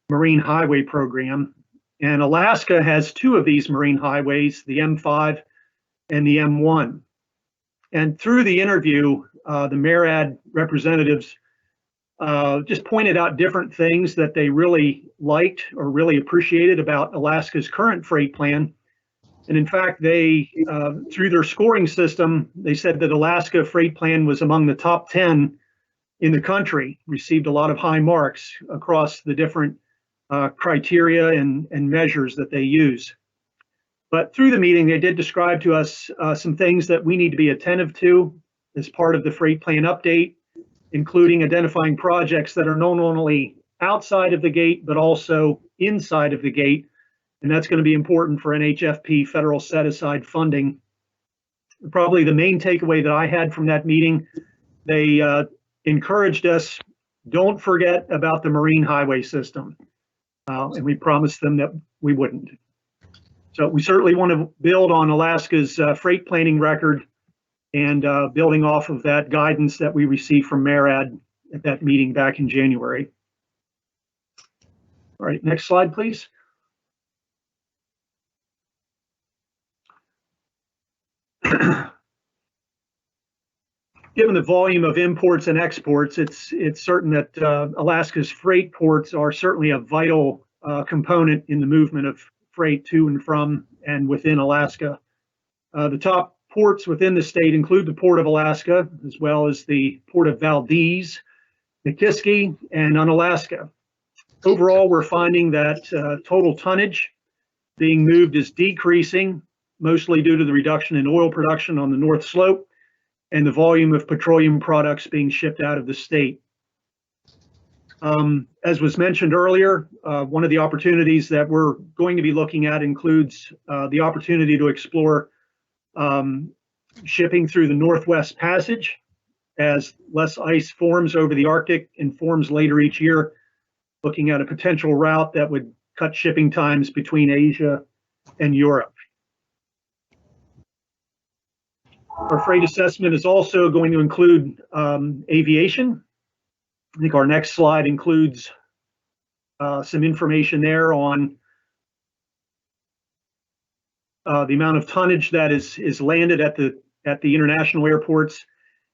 marine highway program. And Alaska has two of these marine highways, the M5 and the M1. And through the interview, the MARAD representatives just pointed out different things that they really liked or really appreciated about Alaska's current freight plan. And in fact, they, through their scoring system, they said that Alaska freight plan was among the top 10 in the country, received a lot of high marks across the different criteria and measures that they use. But through the meeting, they did describe to us some things that we need to be attentive to as part of the freight plan update, including identifying projects that are not only outside of the gate, but also inside of the gate. And that's going to be important for NHFP federal set-aside funding. Probably the main takeaway that I had from that meeting, they encouraged us, don't forget about the marine highway system. And we promised them that we wouldn't. So we certainly want to build on Alaska's freight planning record and building off of that guidance that we received from MARAD at that meeting back in January. All right, next slide, please. Given the volume of imports and exports, it's certain that Alaska's freight ports are certainly a vital component in the movement of freight to and from and within Alaska. The top ports within the state include the Port of Alaska, as well as the Port of Valdez, Nikiski, and Unalaska. Overall, we're finding that total tonnage being moved is decreasing, mostly due to the reduction in oil production on the North Slope and the volume of petroleum products being shipped out of the state. As was mentioned earlier, one of the opportunities that we're going to be looking at includes the opportunity to explore shipping through the Northwest Passage as less ice forms over the Arctic and forms later each year, looking at a potential route that would cut shipping times between Asia and Europe. Our freight assessment is also going to include aviation. I think our next slide includes some information there on the amount of tonnage that is landed at the international airports.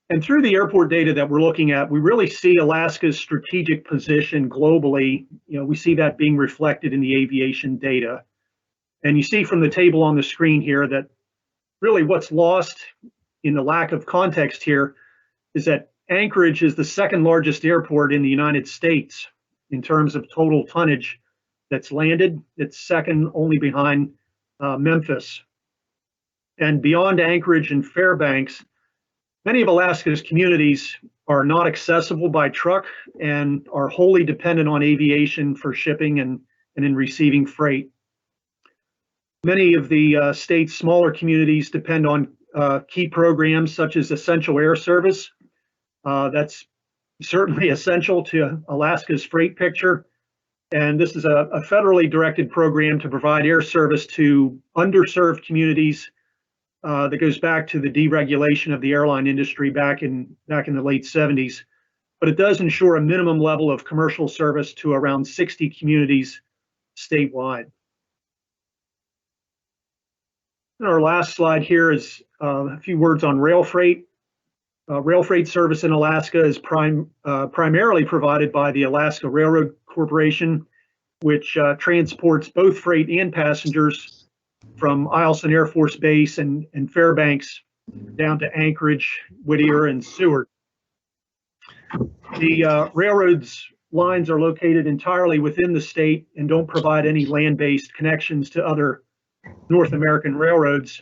And through the airport data that we're looking at, we really see Alaska's strategic position globally. We see that being reflected in the aviation data. And you see from the table on the screen here that really what's lost in the lack of context here is that Anchorage is the second largest airport in the United States in terms of total tonnage that's landed. It's second only behind Memphis. And beyond Anchorage and Fairbanks, many of Alaska's communities are not accessible by truck and are wholly dependent on aviation for shipping and in receiving freight. Many of the state's smaller communities depend on key programs such as Essential Air Service. That's certainly essential to Alaska's freight picture. And this is a federally directed program to provide air service to underserved communities that goes back to the deregulation of the airline industry back in the late 70s. But it does ensure a minimum level of commercial service to around 60 communities statewide. And our last slide here is a few words on rail freight. Rail freight service in Alaska is primarily provided by the Alaska Railroad Corporation, which transports both freight and passengers from Eielson Air Force Base and Fairbanks down to Anchorage, Whittier, and Seward. The railroad's lines are located entirely within the state and don't provide any land-based connections to other North American railroads.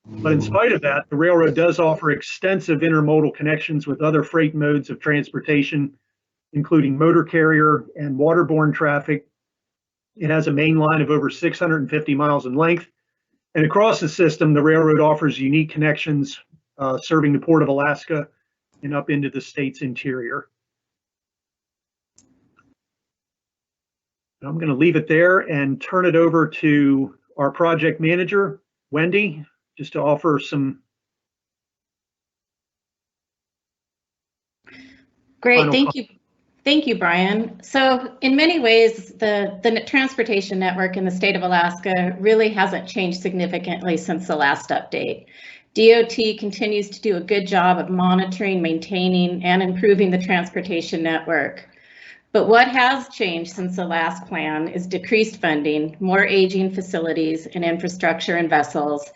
But in spite of that, the railroad does offer extensive intermodal connections with other freight modes of transportation, including motor carrier and waterborne traffic. It has a main line of over 650 miles in length. And across the system, the railroad offers unique connections serving the Port of Alaska and up into the state's interior. I'm going to leave it there and turn it over to our project manager, Wendy, just to offer some. Great, thank you. Thank you, Brian. So in many ways, the transportation network in the state of Alaska really hasn't changed significantly since the last update. DOT continues to do a good job of monitoring, maintaining, and improving the transportation network. But what has changed since the last plan is decreased funding, more aging facilities and infrastructure and vessels,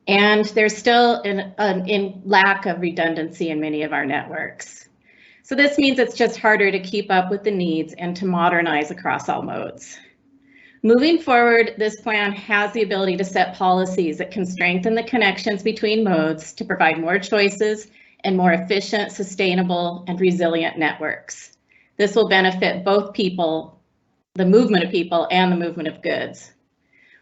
and there's still in lack of redundancy in many of our networks. So this means it's just harder to keep up with the needs and to modernize across all modes. Moving forward, this plan has the ability to set policies that can strengthen the connections between modes to provide more choices and more efficient, sustainable, and resilient networks. This will benefit both people, the movement of people, and the movement of goods.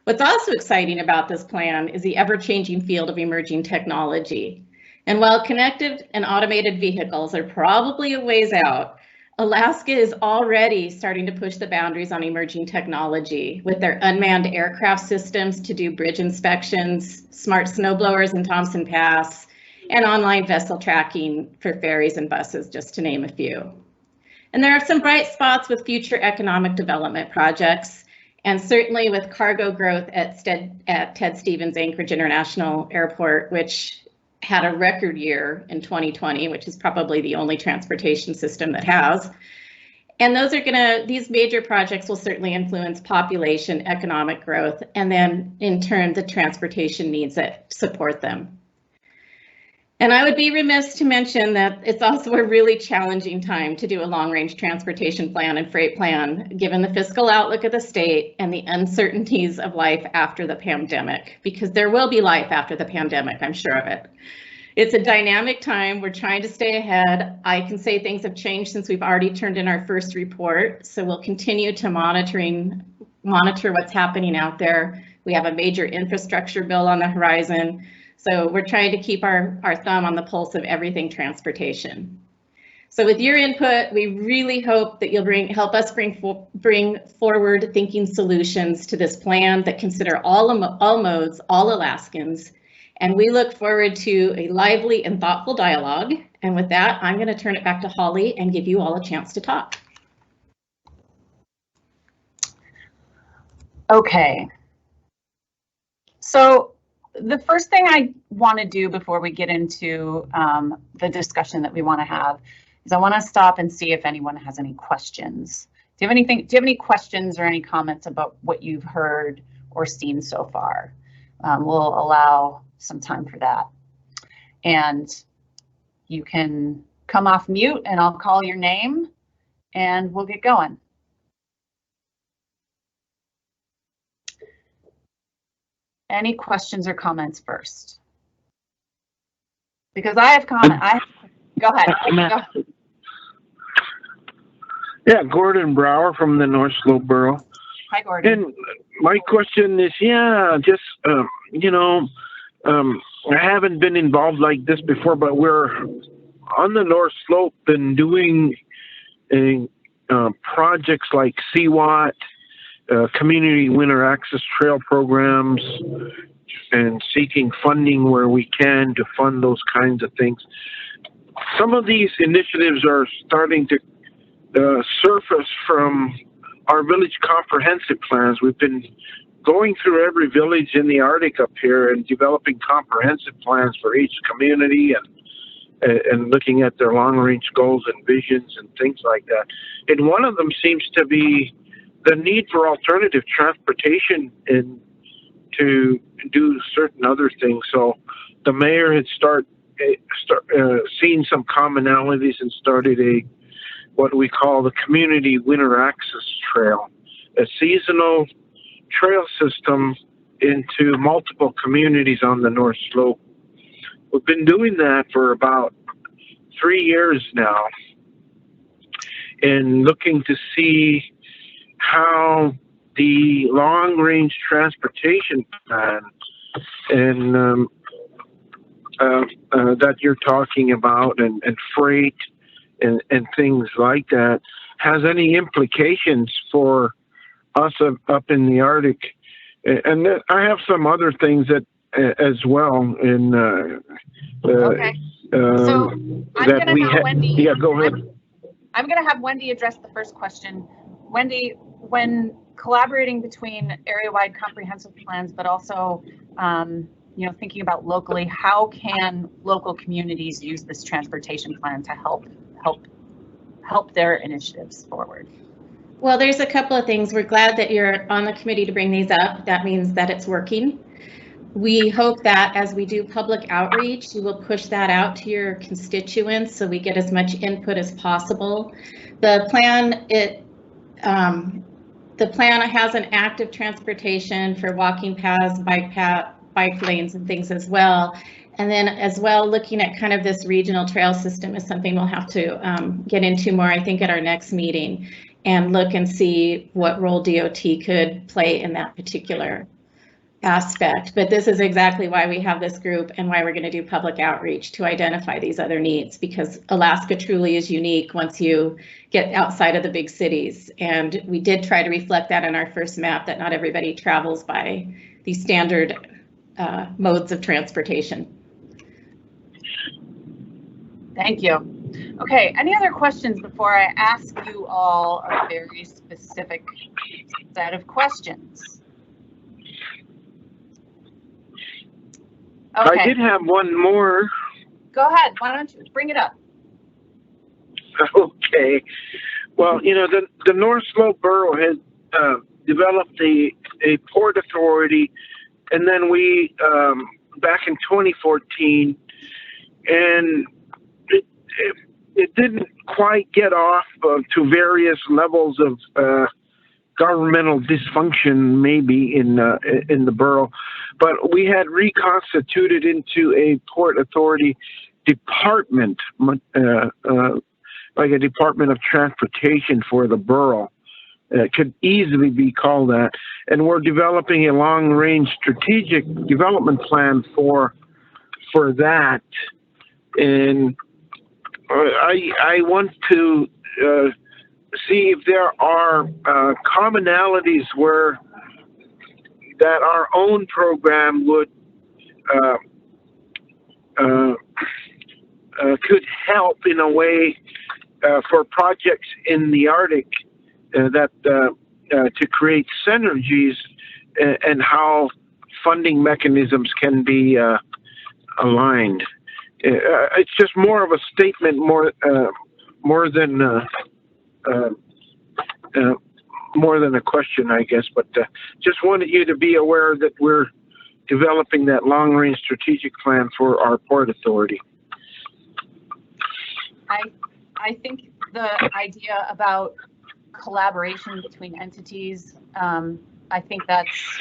What's also exciting about this plan is the ever-changing field of emerging technology. And while connected and automated vehicles are probably a ways out, Alaska is already starting to push the boundaries on emerging technology with their unmanned aircraft systems to do bridge inspections, smart snowblowers in Thompson Pass, and online vessel tracking for ferries and buses, just to name a few. And there are some bright spots with future economic development projects, and certainly with cargo growth at Ted Stevens Anchorage International Airport, which had a record year in 2020, which is probably the only transportation system that has. And these major projects will certainly influence population, economic growth, and then in turn, the transportation needs that support them. And I would be remiss to mention that it's also a really challenging time to do a long-range transportation plan and freight plan, given the fiscal outlook of the state and the uncertainties of life after the pandemic, because there will be life after the pandemic, I'm sure of it. It's a dynamic time. We're trying to stay ahead. I can say things have changed since we've already turned in our first report, so we'll continue to monitor what's happening out there. We have a major infrastructure bill on the horizon. So we're trying to keep our thumb on the pulse of everything transportation. So with your input, we really hope that you'll help us bring forward thinking solutions to this plan that consider all modes, all Alaskans. And we look forward to a lively and thoughtful dialogue. And with that, I'm going to turn it back to Holly and give you all a chance to talk. Okay. So the first thing I want to do before we get into the discussion that we want to have is I want to stop and see if anyone has any questions. Do you have any questions or any comments about what you've heard or seen so far? We'll allow some time for that. And you can come off mute and I'll call your name and we'll get going. Any questions or comments first? Because I have comment. Go ahead. Yeah, Gordon Brower from the North Slope Borough. Hi, Gordon. And my question is, I haven't been involved like this before, but we're on the North Slope and doing projects like CWAT, community winter access trail programs, and seeking funding where we can to fund those kinds of things. Some of these initiatives are starting to surface from our village comprehensive plans. We've been going through every village in the Arctic up here and developing comprehensive plans for each community and looking at their long-range goals and visions and things like that. And one of them seems to be the need for alternative transportation and to do certain other things. So the mayor had seen some commonalities and started what we call the community winter access trail, a seasonal trail system into multiple communities on the North Slope. We've been doing that for about 3 years now and looking to see how the long-range transportation plan and that you're talking about and freight and things like that has any implications for us up in the Arctic. And I have some other things that as well in okay. So I'm that gonna we have Wendy. Yeah, go ahead. I'm going to have Wendy address the first question. Wendy, when collaborating between area-wide comprehensive plans, but also thinking about locally, how can local communities use this transportation plan to help their initiatives forward? Well, there's a couple of things. We're glad that you're on the committee to bring these up. That means that it's working. We hope that as we do public outreach, you will push that out to your constituents so we get as much input as possible. The plan has an active transportation for walking paths, bike lanes and things as well. And then as well, looking at kind of this regional trail system is something we'll have to get into more, I think, at our next meeting and look and see what role DOT could play in that particular aspect. But this is exactly why we have this group and why we're going to do public outreach to identify these other needs, because Alaska truly is unique once you get outside of the big cities. And we did try to reflect that in our first map, that not everybody travels by these standard modes of transportation. Thank you. Okay, any other questions before I ask you all a very specific set of questions? Okay. I did have one more. Go ahead. Why don't you bring it up? Okay. Well, you know, the North Slope Borough has developed a port authority, and then we back in 2014, and it didn't quite get off to various levels of governmental dysfunction, maybe in the borough, but we had reconstituted into a port authority department, like a Department of Transportation for the borough. It could easily be called that, and we're developing a long-range strategic development plan for that, and I want to see if there are commonalities where that our own program would could help in a way for projects in the Arctic that to create synergies and how funding mechanisms can be aligned. It's just more of a statement, more than a question, I guess. But just wanted you to be aware that we're developing that long-range strategic plan for our port authority. I think the idea about collaboration between entities, I think that's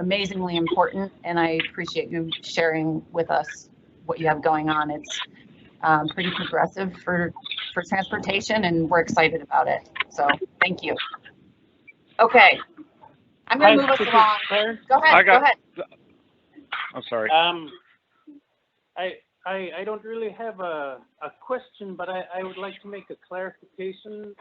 amazingly important, and I appreciate you sharing with us what you have going on. It's pretty progressive for transportation, and we're excited about it. So thank you. Okay, I'm going to move us along. Go ahead. Go ahead. I'm sorry. I don't really have a question, but I would like to make a clarification.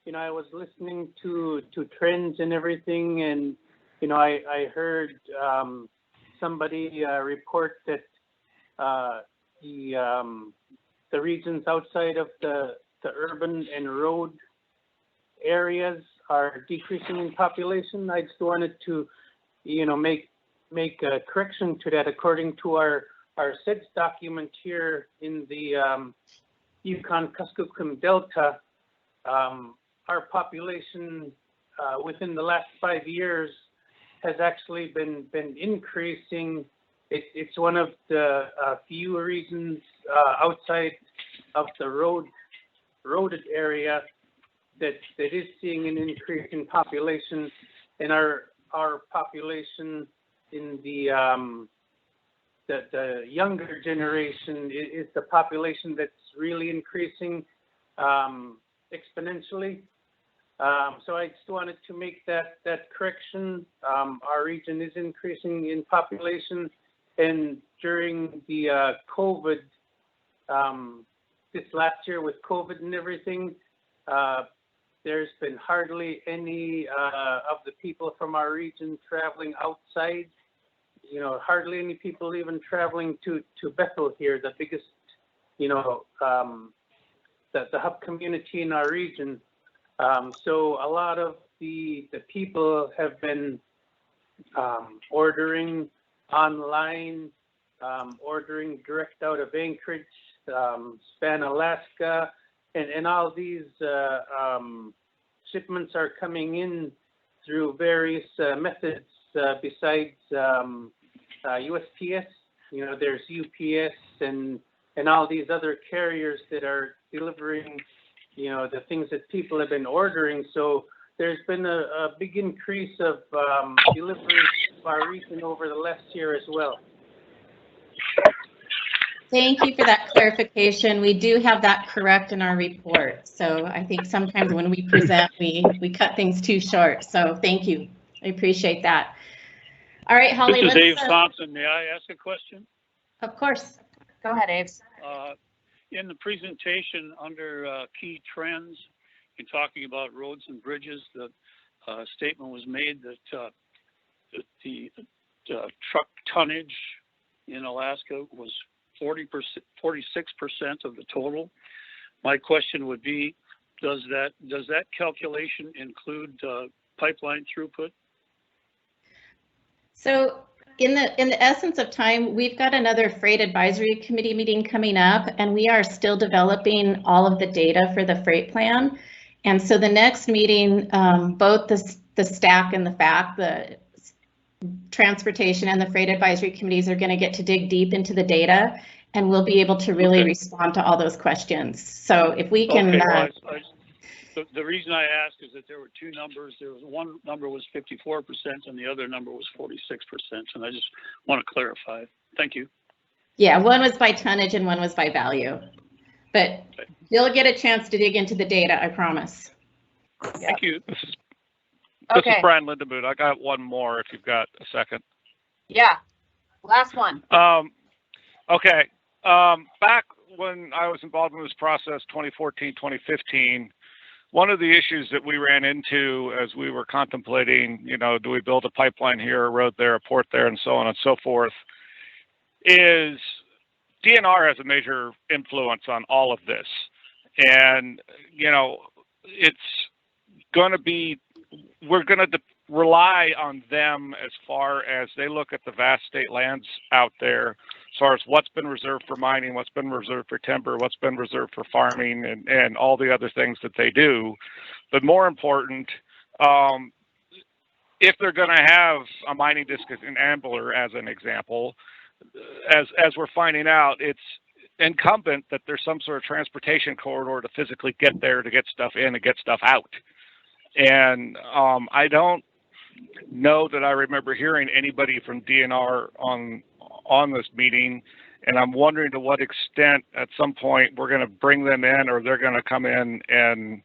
You know, I was listening to trends and everything, and you know, I heard somebody report that the regions outside of the urban and road areas are decreasing in population. I just wanted to, you know, make a correction to that. According to our SEDS document here in the Yukon-Kuskokwim Delta, our population within the last 5 years has actually been increasing. It's one of the few regions outside of the roaded area that is seeing an increase in population, and our population in the younger generation is the population that's really increasing exponentially. So I just wanted to make that correction. Our region is increasing in population, and during the COVID, this last year with COVID and everything, there's been hardly any of the people from our region traveling outside. You know, hardly any people even traveling to Bethel here, the biggest, you know, the hub community in our region. So a lot of the people have been ordering online, ordering direct out of Anchorage, Span, Alaska, and all these shipments are coming in through various methods besides USPS. You know, there's UPS and all these other carriers that are delivering, you know, the things that people have been ordering. So there's been a big increase of deliveries to our region over the last year as well. Thank you for that clarification. We do have that correct in our report. So I think sometimes when we present, we cut things too short. So thank you. I appreciate that. All right, Holly. This is Abe Thompson. May I ask a question? Of course. Go ahead, Abe. In the presentation under key trends, in talking about roads and bridges, the statement was made that the truck tonnage in Alaska was 40%, 46% of the total. My question would be, does that calculation include pipeline throughput? So in the essence of time, we've got another freight advisory committee meeting coming up, and we are still developing all of the data for the freight plan. And so the next meeting, both the STAC and the FAC, the transportation and the freight advisory committees, are going to get to dig deep into the data, and we'll be able to really respond to all those questions. So if we can. The reason I ask is that there were two numbers. There was one number was 54% and the other number was 46%. And I just want to clarify. Thank you. Yeah, one was by tonnage and one was by value. But you'll get a chance to dig into the data, I promise. Thank you. This is Brian Lindenboot. I got one more if you've got a second. Yeah, last one. Okay. Back when I was involved in this process, 2014, 2015, one of the issues that we ran into as we were contemplating, do we build a pipeline here, a road there, a port there, and so on and so forth, is DNR has a major influence on all of this. And, it's going to be, we're going to rely on them as far as they look at the vast state lands out there, as far as what's been reserved for mining, what's been reserved for timber, what's been reserved for farming, and all the other things that they do. But more important, if they're going to have a mining district in Ambler, as an example, as we're finding out, it's incumbent that there's some sort of transportation corridor to physically get there, to get stuff in and get stuff out. And I don't know that I remember hearing anybody from DNR on this meeting, and I'm wondering to what extent at some point we're going to bring them in, or they're going to come in and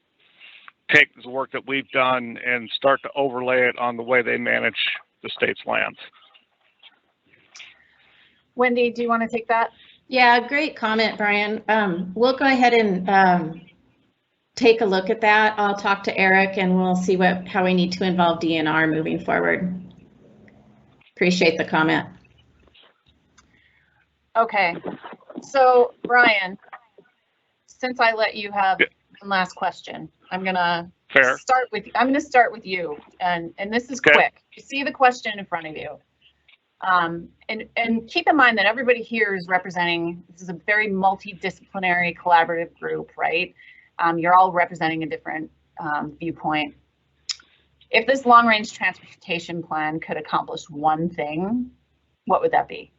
take the work that we've done and start to overlay it on the way they manage the state's lands. Wendy, do you want to take that? Yeah, great comment, Brian. We'll go ahead and take a look at that. I'll talk to Eric and we'll see how we need to involve DNR moving forward. Appreciate the comment. Okay, so Brian, since I let you have one last question, I'm gonna start with you, and this is quick. You see the question in front of you, and keep in mind that everybody here is representing. This is a very multidisciplinary, collaborative group, right? You're all representing a different viewpoint. If this long-range transportation plan could accomplish one thing, what would that be?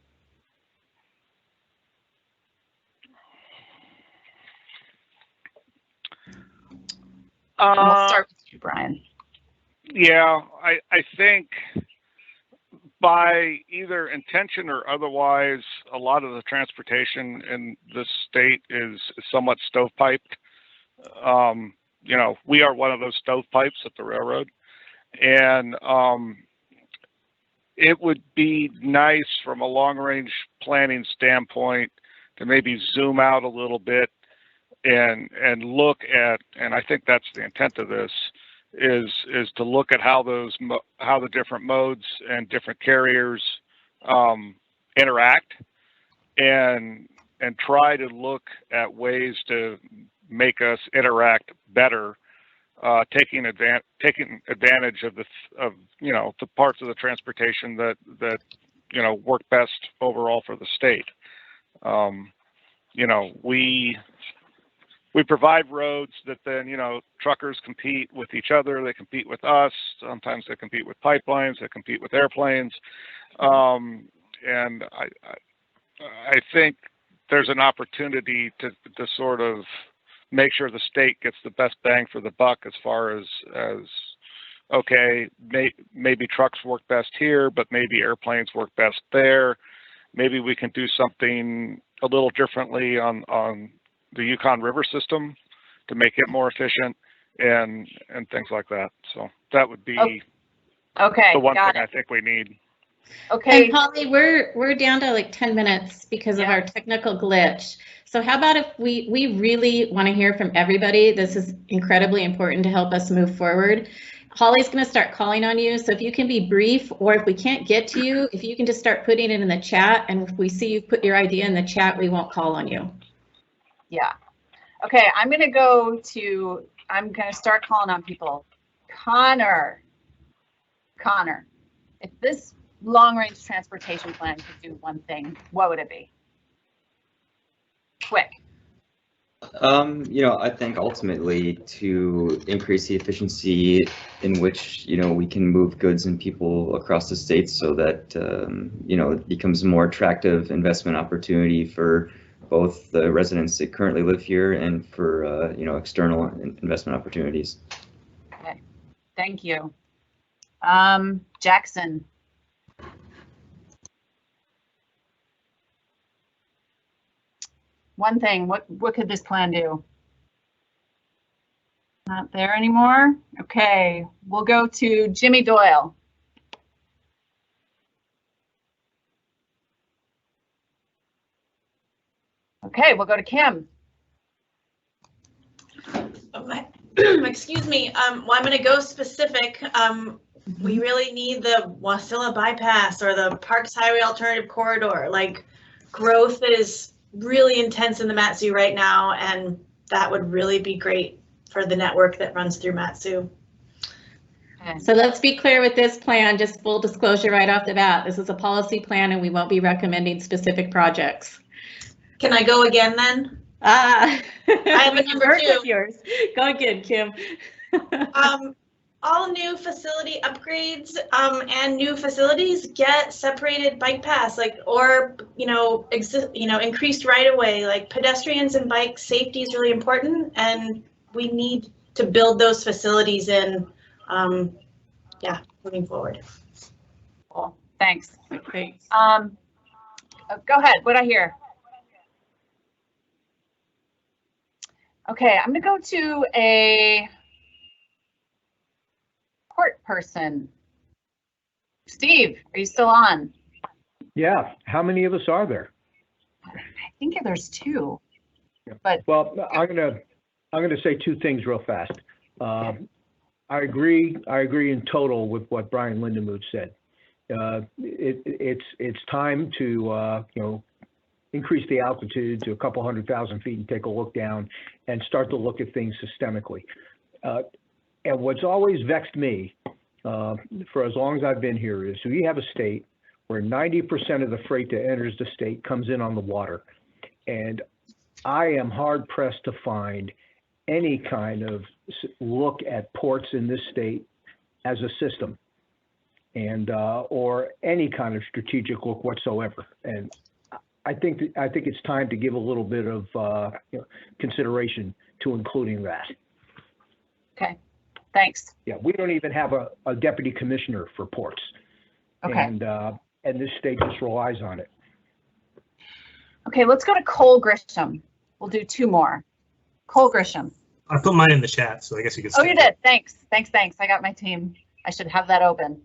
We'll start with you, Brian. Yeah, I think by either intention or otherwise, a lot of the transportation in this state is somewhat stovepiped. We are one of those stovepipes at the railroad, and it would be nice from a long-range planning standpoint to maybe zoom out a little bit and look at, and I think that's the intent of this, is to look at how the different modes and different carriers interact, and try to look at ways to make us interact better, taking advantage of the parts of the transportation that work best overall for the state. We provide roads that then, truckers compete with each other. They compete with us. Sometimes they compete with pipelines. They compete with airplanes. And I think there's an opportunity to sort of make sure the state gets the best bang for the buck as far as okay, maybe trucks work best here, but maybe airplanes work best there. Maybe we can do something a little differently on the Yukon River system to make it more efficient, and things like that. So that would be the one thing I think we need. Okay. And Holly, we're down to like 10 minutes because of our technical glitch. So how about if we really want to hear from everybody? This is incredibly important to help us move forward. Holly's going to start calling on you. So if you can be brief, or if we can't get to you, if you can just start putting it in the chat, and if we see you put your idea in the chat, we won't call on you. Yeah. Okay, I'm going to start calling on people. Connor, if this long-range transportation plan could do one thing, what would it be? Quick. I think ultimately to increase the efficiency in which, we can move goods and people across the state so that, it becomes a more attractive investment opportunity for both the residents that currently live here and for, external investment opportunities. Okay, thank you. Jackson. One thing, what could this plan do? Not there anymore. Okay, we'll go to Jimmy Doyle. Okay, we'll go to Kim. Excuse me. Well, I'm going to go specific. We really need the Wasilla bypass or the Parks Highway Alternative Corridor. Like, growth is really intense in the Mat-Su right now, and that would really be great for the network that runs through Mat-Su. Okay. So let's be clear with this plan, just full disclosure right off the bat. This is a policy plan and we won't be recommending specific projects. Can I go again then? I have a number 2. Yours. Go again, Kim. All new facility upgrades and new facilities get separated bike paths, or increased right of way. Like, pedestrians and bike safety is really important, and we need to build those facilities in. Moving forward. Cool. Thanks. Thanks. Go ahead. What I hear? Okay, I'm gonna go to a port person. Steve, are you still on? Yeah. How many of us are there? I think there's 2. But well, I'm gonna say 2 things real fast. I agree in total with what Brian Lindemuth said. It's time to increase the altitude to a couple 100,000 feet and take a look down and start to look at things systemically. And what's always vexed me for as long as I've been here is we have a state where 90% of the freight that enters the state comes in on the water. And I am hard pressed to find any kind of look at ports in this state as a system and or any kind of strategic look whatsoever. And I think it's time to give a little bit of consideration to including that. Okay, thanks. Yeah, we don't even have a deputy commissioner for ports. Okay. And this state just relies on it. Okay, let's go to Cole Grisham. We'll do 2 more. Cole Grisham. I put mine in the chat, so I guess you could. Oh, you did. Thanks. I got my team. I should have that open.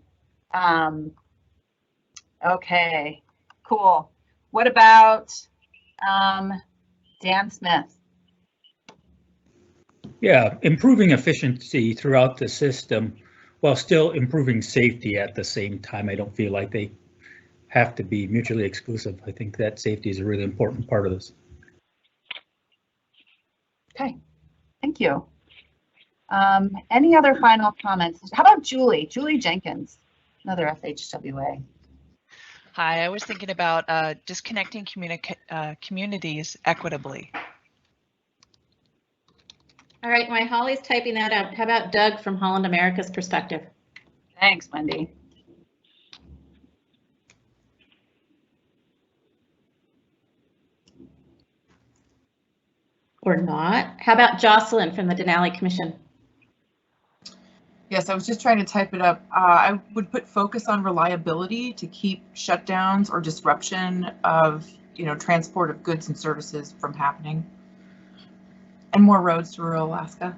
Okay, cool. What about Dan Smith? Yeah, improving efficiency throughout the system while still improving safety at the same time. I don't feel like they have to be mutually exclusive. I think that safety is a really important part of this. Okay, thank you. Any other final comments? How about Julie Jenkins, another FHWA? Hi, I was thinking about just connecting communities equitably. All right, while Holly's typing that up, how about Doug from Holland America's perspective? Thanks, Wendy. Or not. How about Jocelyn from the Denali Commission? Yes, I was just trying to type it up. I would put focus on reliability to keep shutdowns or disruption of, transport of goods and services from happening. And more roads to rural Alaska.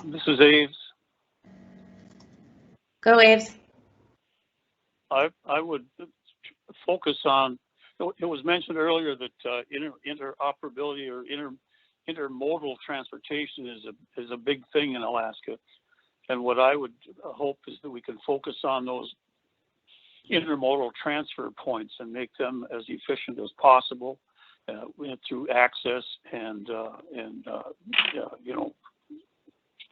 This is Aves. Go Aves. I would focus on, it was mentioned earlier that interoperability or intermodal transportation is a big thing in Alaska. And what I would hope is that we can focus on those intermodal transfer points and make them as efficient as possible through access and you know,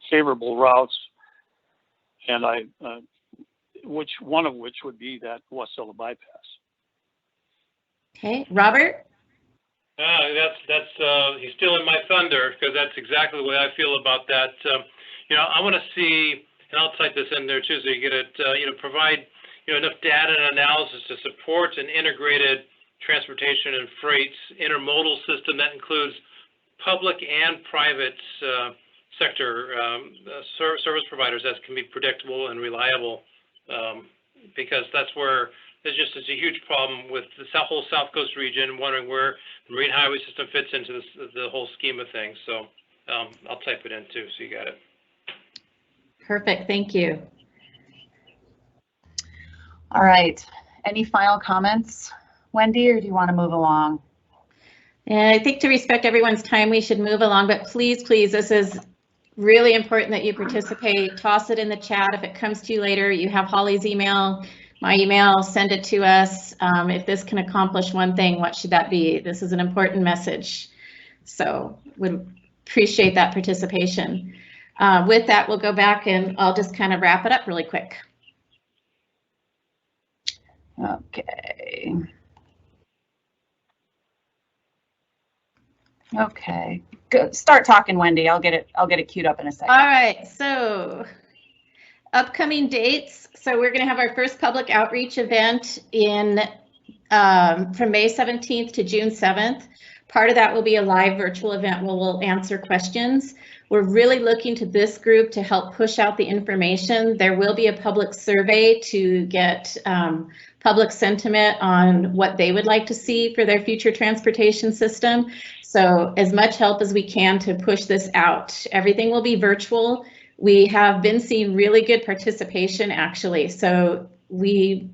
favorable routes. And one of which would be that Wasilla bypass. Okay, Robert? He's stealing my thunder, because that's exactly the way I feel about that. You know, I want to see, and I'll type this in there too, so you get it. You know, provide enough data and analysis to support an integrated transportation and freight intermodal system that includes public and private sector service providers that can be predictable and reliable, because that's where there's just a huge problem with the whole South Coast region, wondering where the marine highway system fits into the whole scheme of things. So I'll type it in too, so you got it. Perfect, thank you. All right, any final comments, Wendy, or do you want to move along? And I think to respect everyone's time, we should move along, but please, please, this is really important that you participate. Toss it in the chat. If it comes to you later, you have Holly's email, my email, send it to us. If this can accomplish one thing, what should that be? This is an important message. So would appreciate that participation. With that, we'll go back and I'll just kind of wrap it up really quick. Okay. Okay, good. Start talking, Wendy. I'll get it queued up in a second. All right, so upcoming dates. So we're going to have our first public outreach event in from May 17th to June 7th. Part of that will be a live virtual event where we'll answer questions. We're really looking to this group to help push out the information. There will be a public survey to get public sentiment on what they would like to see for their future transportation system. So as much help as we can to push this out. Everything will be virtual. We have been seeing really good participation actually. So we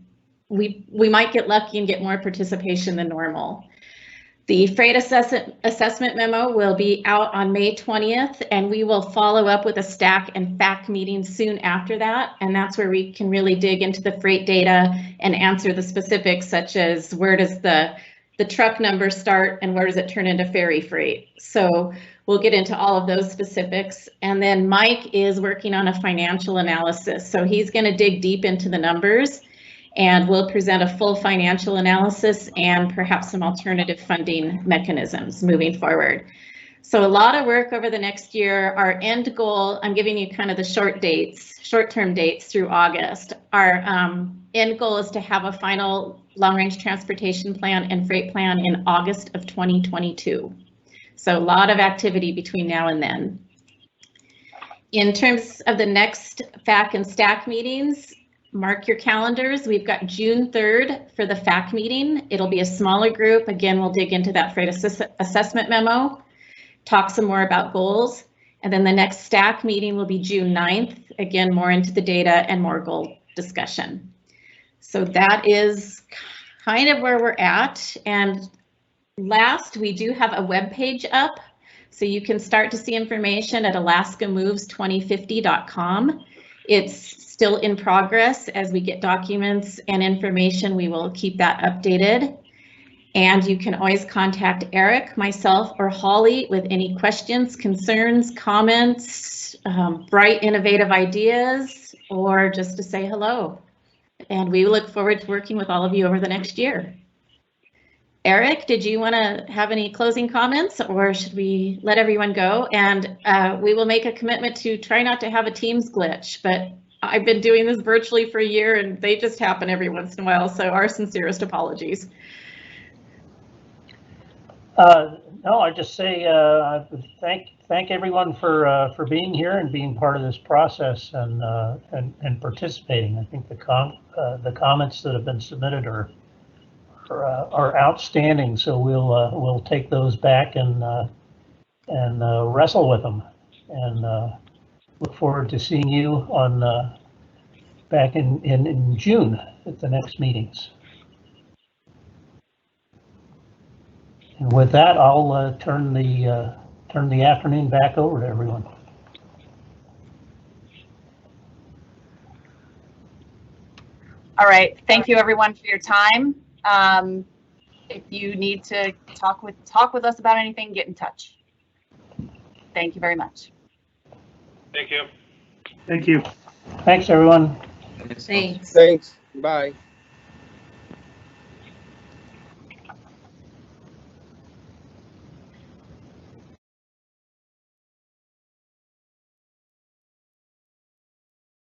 might get lucky and get more participation than normal. The freight assessment memo will be out on May 20th, and we will follow up with a STAC and FAC meeting soon after that. And that's where we can really dig into the freight data and answer the specifics, such as where does the truck number start and where does it turn into ferry freight. So we'll get into all of those specifics. And then Mike is working on a financial analysis. So he's going to dig deep into the numbers, and we'll present a full financial analysis and perhaps some alternative funding mechanisms moving forward. So a lot of work over the next year. Our end goal, I'm giving you kind of the short-term dates through August. Our end goal is to have a final long-range transportation plan and freight plan in August of 2022. So a lot of activity between now and then. In terms of the next FAC and STAC meetings, mark your calendars. We've got June 3rd for the FAC meeting. It'll be a smaller group. Again, we'll dig into that freight assessment memo, talk some more about goals. And then the next STAC meeting will be June 9th. Again, more into the data and more goal discussion. So that is kind of where we're at. And last, we do have a web page up. So you can start to see information at alaskamoves2050.com. It's still in progress. As we get documents and information, we will keep that updated. And you can always contact Eric, myself, or Holly with any questions, concerns, comments, bright, innovative ideas, or just to say hello. And we look forward to working with all of you over the next year. Eric, did you want to have any closing comments, or should we let everyone go? And we will make a commitment to try not to have a Teams glitch, but I've been doing this virtually for a year and they just happen every once in a while, so our sincerest apologies. No, I just say thank everyone for being here and being part of this process and participating. I think the comments that have been submitted are outstanding. So we'll take those back and wrestle with them, and look forward to seeing you on back in June at the next meetings. And with that, I'll turn turn the afternoon back over to everyone. All right. Thank you, everyone, for your time. If you need to talk with us about anything, get in touch. Thank you very much. Thank you. Thank you. Thanks, everyone. Thanks. Thanks. Bye.